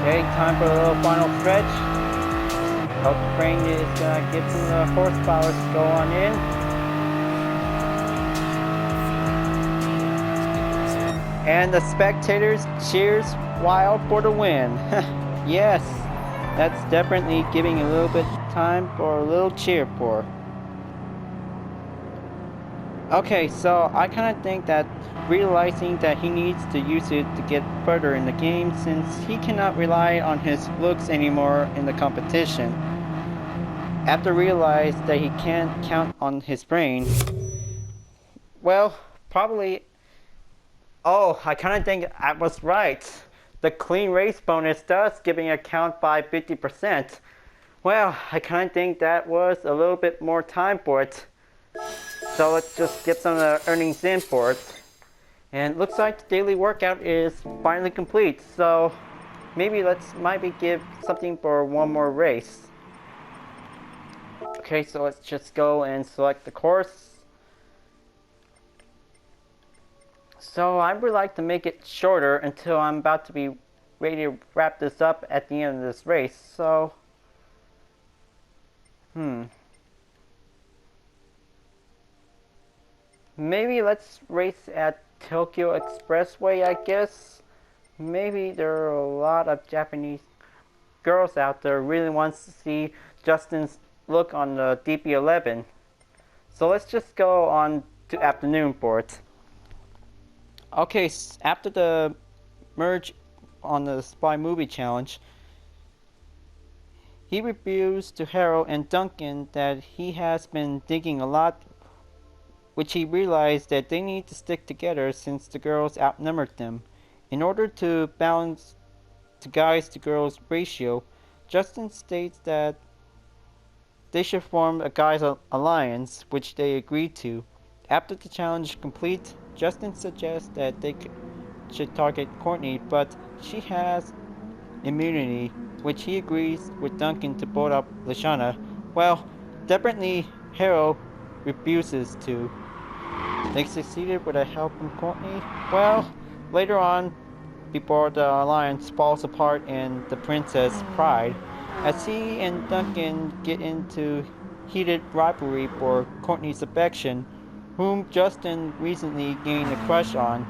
Okay, time for a little final stretch. Hope the brain is gonna get some horsepower to go on in. And the spectators cheers wild for the win. Yes, that's definitely giving a little bit of time for a little cheer for. Okay, so I kind of think that realizing that he needs to use it to get further in the game since he cannot rely on his looks anymore in the competition. After realizing that he can't count on his brain, well, probably, oh, I kind of think I was right. The clean race bonus does giving a count by 50%. Well, I kind of think that was a little bit more time for it. So let's just get some of the earnings in for it. And it looks like the daily workout is finally complete. So maybe let's give something for one more race. Okay, so let's just go and select the course. So I would like to make it shorter until I'm about to be ready to wrap this up at the end of this race. So, maybe let's race at Tokyo Expressway, I guess. Maybe there are a lot of Japanese girls out there who really wants to see Justin's look on the DB11. So let's just go on to afternoon for it. Okay, after the merge on the Spy Movie Challenge, he reveals to Harold and Duncan that he has been digging a lot, which he realized that they need to stick together since the girls outnumbered them. In order to balance the guys to girls ratio, Justin states that they should form a guys alliance, which they agreed to. After the challenge complete, Justin suggests that they should target Courtney, but she has immunity, which he agrees with Duncan to board up Lashana. Well, definitely Harold refuses to. They succeeded with a help from Courtney. Well, later on, before the alliance falls apart in the Princess Pride, as he and Duncan get into heated rivalry for Courtney's affection, whom Justin recently gained a crush on,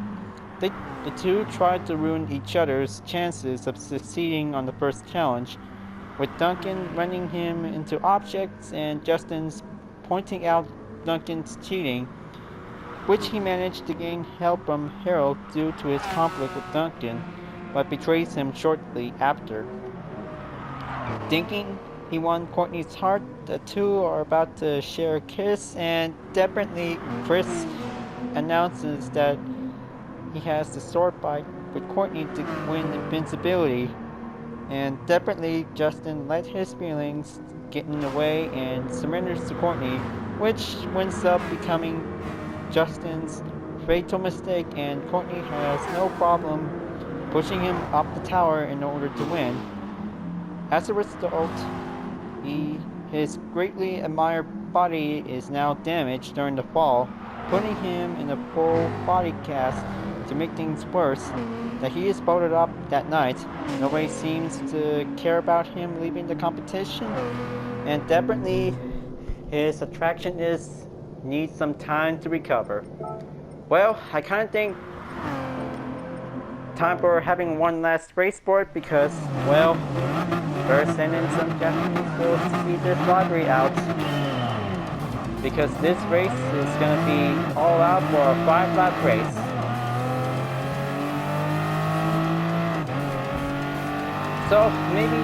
the two tried to ruin each other's chances of succeeding on the first challenge, with Duncan running him into objects and Justin's pointing out Duncan's cheating, which he managed to gain help from Harold due to his conflict with Duncan, but betrays him shortly after. Thinking he won Courtney's heart, the two are about to share a kiss, and definitely Chris announces that he has the sword fight with Courtney to win invincibility, and definitely Justin let his feelings get in the way and surrenders to Courtney, which winds up becoming Justin's fatal mistake, and Courtney has no problem pushing him up the tower in order to win. As a result, his greatly admired body is now damaged during the fall, putting him in a full body cast. To make things worse, that he is bolted up that night. Nobody seems to care about him leaving the competition, and definitely his attraction needs some time to recover. Well, I kind of think time for having one last race for it because, well, we're sending some Japanese girls to see this livery out. Because this race is going to be all out for a 5-lap race. So maybe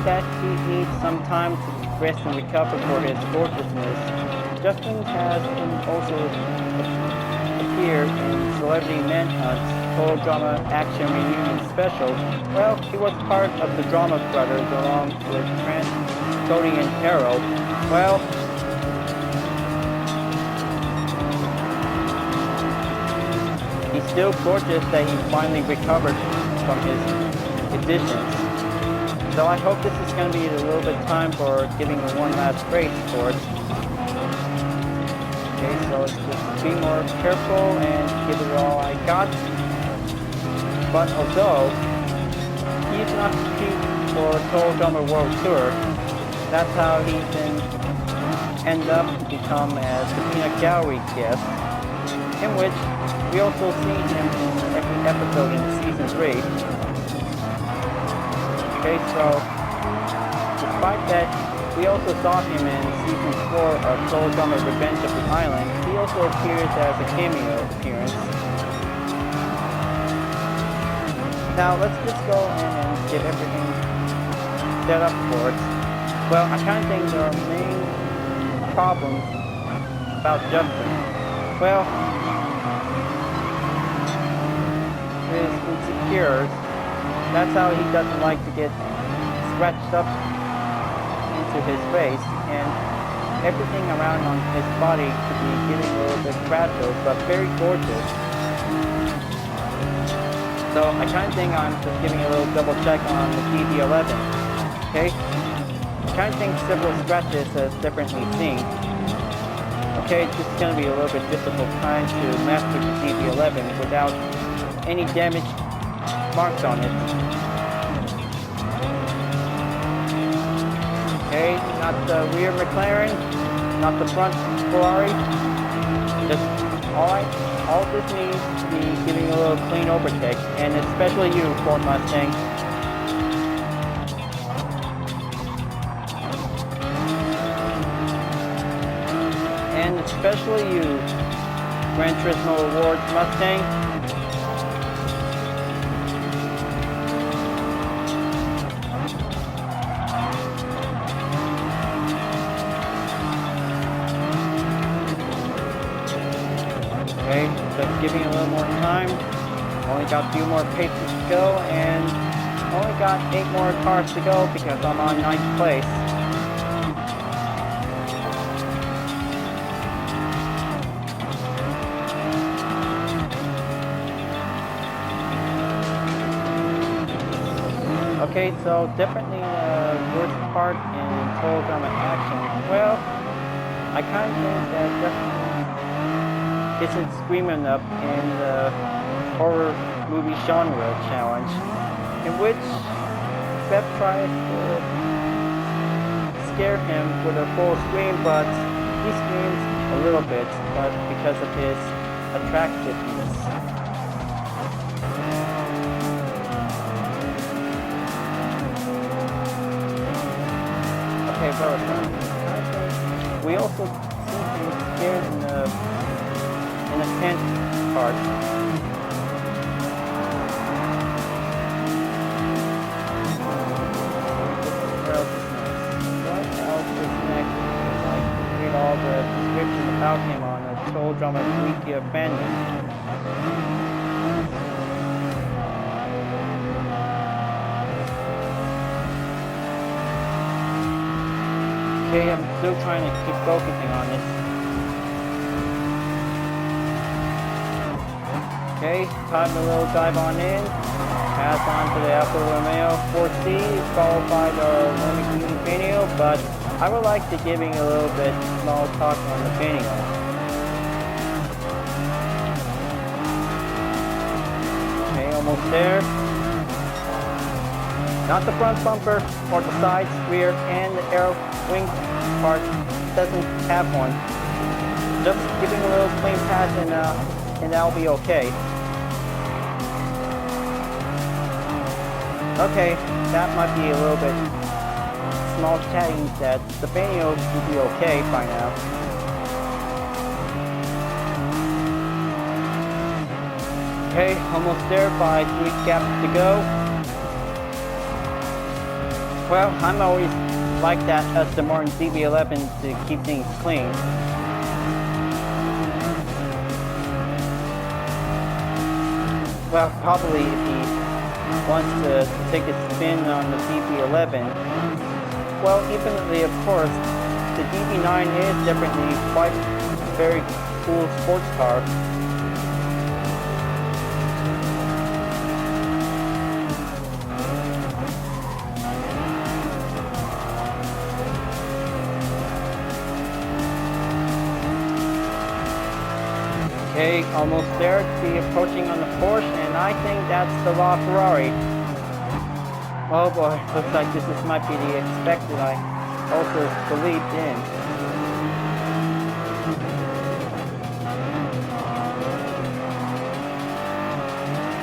that he needs some time to rest and recover for his gorgeousness. Justin has also appeared in Celebrity Manhunt's Total Drama Action Reunion Special. Well, he was part of the Drama Brothers along with Trent, Cody, and Arrow. Well, he's still gorgeous that he finally recovered from his conditions. So I hope this is going to be a little bit time for giving one last race for it. Okay, so let's just be more careful and give it all I got. But although he's not compete for Total Drama World Tour, that's how he can end up to become a Sabina Gallery guest, in which we also see him in every episode in season 3. Okay, so despite that, we also saw him in season 4 of Total Drama Revenge of the Island. He also appears as a cameo appearance. Now let's just go in and get everything set up for it. Well, I kind of think there are main problems about Justin. Well, his insecures. That's how he doesn't like to get scratched up into his face, and everything around on his body could be getting a little bit fragile, but very gorgeous. So I kind of think I'm just giving a little double check on the DB11. Okay? I kind of think several scratches as differently seen. Okay, this is going to be a little bit difficult time to master the DB11 without any damage marks on it. Okay, not the rear McLaren, not the front Ferrari. Just all this needs to be giving a little clean overtake, and especially you, Ford Mustang. And especially you, Gran Turismo Awards Mustang. Okay, just giving a little more time. Only got a few more paces to go, and only got 8 more cars to go because I'm on 9th place. Okay, so definitely the worst part in Total Drama Action. Well, I kind of think that Justin isn't screaming up in the horror movie genre challenge, in which Beth tries to scare him with a full scream, but he screams a little bit, but because of his attractiveness. Okay, well, we also see him scared in the 10th part. What else is next? I can read all the description about him on a Total Drama Wiki of fandom. Okay, I'm still trying to keep focusing on this. Okay, time a little dive on in. Pass on to the Alfa Romeo 4C, followed by the Lamborghini Panio, but I would like to giving a little bit small talk on the Panio. Okay, almost there. Not the front bumper or the sides, rear, and the aero wing part doesn't have one. Just giving a little clean pass and that'll be okay. Okay, that might be a little bit small chatting that the Panio will be okay by now. Okay, almost there by 3 gaps to go. Well, I'm always like that Aston Martin DB11 to keep things clean. Well, probably if he wants to take a spin on the DB11, well, evenly, of course, the DB9 is definitely quite a very cool sports car. Okay, almost there to be approaching on the Porsche, and I think that's the Ferrari. Oh boy, looks like this might be the expected I also believed in.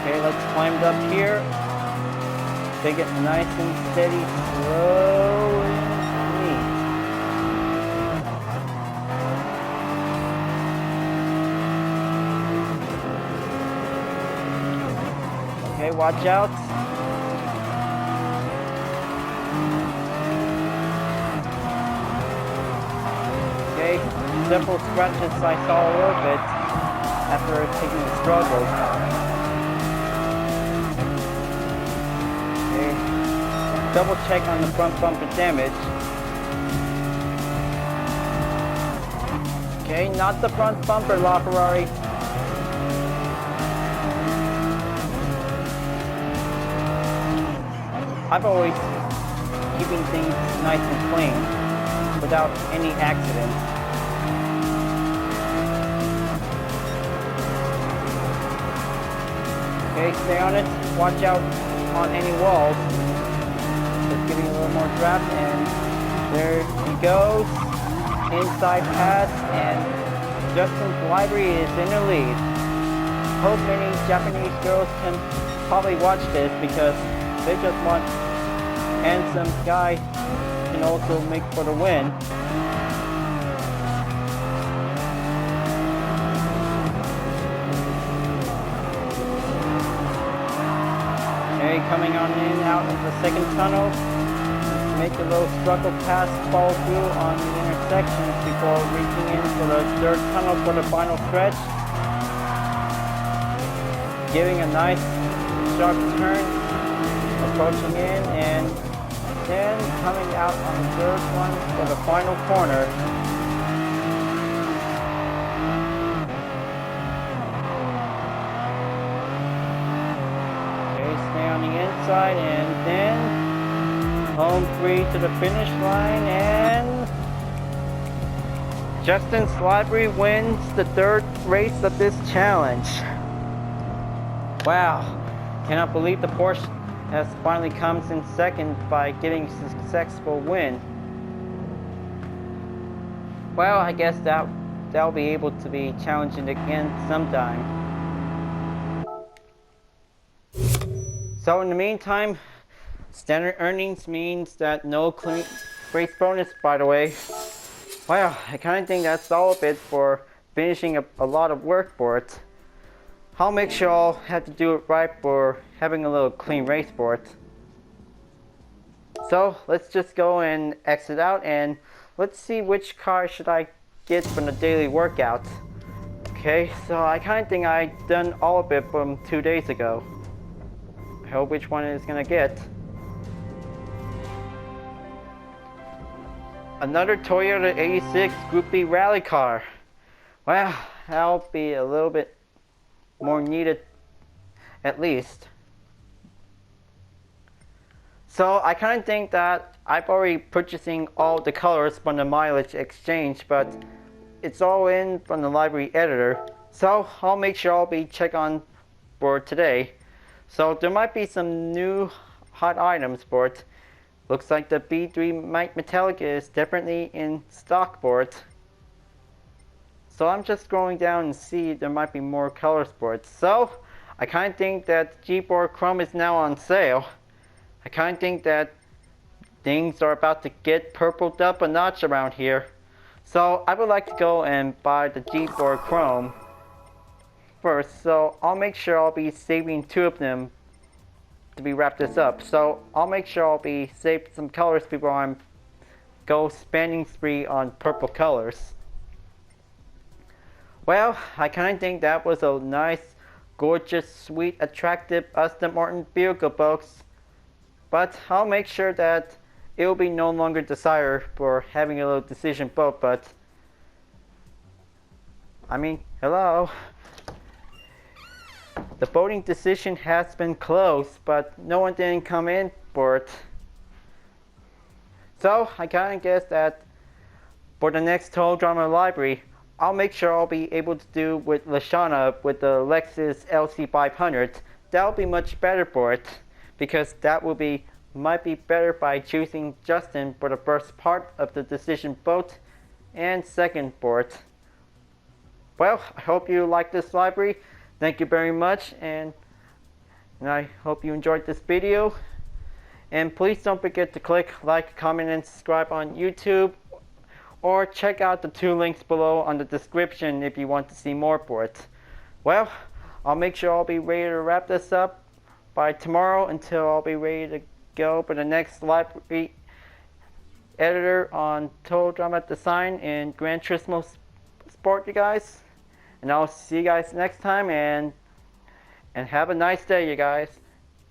Okay, let's climb it up here. Take it nice and steady, slow and neat. Okay, watch out. Okay, several scratches I saw a little bit after taking a struggle. Okay, double check on the front bumper damage. Okay, not the front bumper, Ferrari. I've always keeping things nice and clean without any accidents. Okay, stay on it. Watch out on any walls. Just giving a little more draft, and there he goes. Inside pass, and Justin's library is in the lead. Hope many Japanese girls can probably watch this because they just want handsome guy can also make for the win. Okay, coming on in out of the second tunnel. Make a little struggle pass, fall through on the intersections before reaching in for the third tunnel for the final stretch. Giving a nice sharp turn. Approaching in, and then coming out on the third one for the final corner. Okay, stay on the inside, and then home free to the finish line, and Justin Slivery wins the third race of this challenge. Wow, cannot believe the Porsche has finally comes in second by getting a successful win. Well, I guess that'll be able to be challenging again sometime. So in the meantime, standard earnings means that no clean race bonus, by the way. Wow, I kind of think that's all of it for finishing a lot of work for it. I'll make sure I'll have to do it right for having a little clean race for it. So let's just go and exit out, and let's see which car should I get from the daily workout. Okay, so I kind of think I done all of it from 2 days ago. I hope which one is gonna get. Another Toyota 86 Group B rally car. Well, that'll be a little bit more needed, at least. So I kind of think that I've already purchasing all the colors from the mileage exchange, but it's all in from the library editor. So I'll make sure I'll be check on for today. So there might be some new hot items for it. Looks like the B3 Might Metallic is definitely in stock for it. So I'm just scrolling down and see there might be more colors for it. So I kind of think that G4 Chrome is now on sale. I kind of think that things are about to get purpled up a notch around here. So I would like to go and buy the G4 Chrome. first, so I'll make sure I'll be saving 2 of them to be wrap this up. So I'll make sure I'll be save some colors before I'm go spending spree on purple colors. Well, I kind of think that was a nice, gorgeous, sweet, attractive Aston Martin vehicle, folks. But I'll make sure that it will be no longer desired for having a little decision vote. But I mean, hello. The voting decision has been closed, but no one didn't come in for it. So I kind of guess that for the next Total Drama Library, I'll make sure I'll be able to do with Lashana with the Lexus LC500. That'll be much better for it, because that will be might be better by choosing Justin for the first part of the decision vote and second for it. Well, I hope you like this library. Thank you very much, and I hope you enjoyed this video. And please don't forget to click like, comment, and subscribe on YouTube, or check out the 2 links below on the description if you want to see more for it. Well, I'll make sure I'll be ready to wrap this up by tomorrow until I'll be ready to go for the next library editor on Total Drama Design and Gran Turismo Sport, you guys. And I'll see you guys next time, and have a nice day, you guys.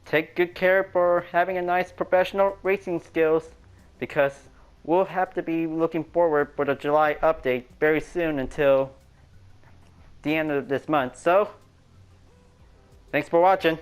Take good care for having a nice professional racing skills, because we'll have to be looking forward for the July update very soon until the end of this month. So, thanks for watching.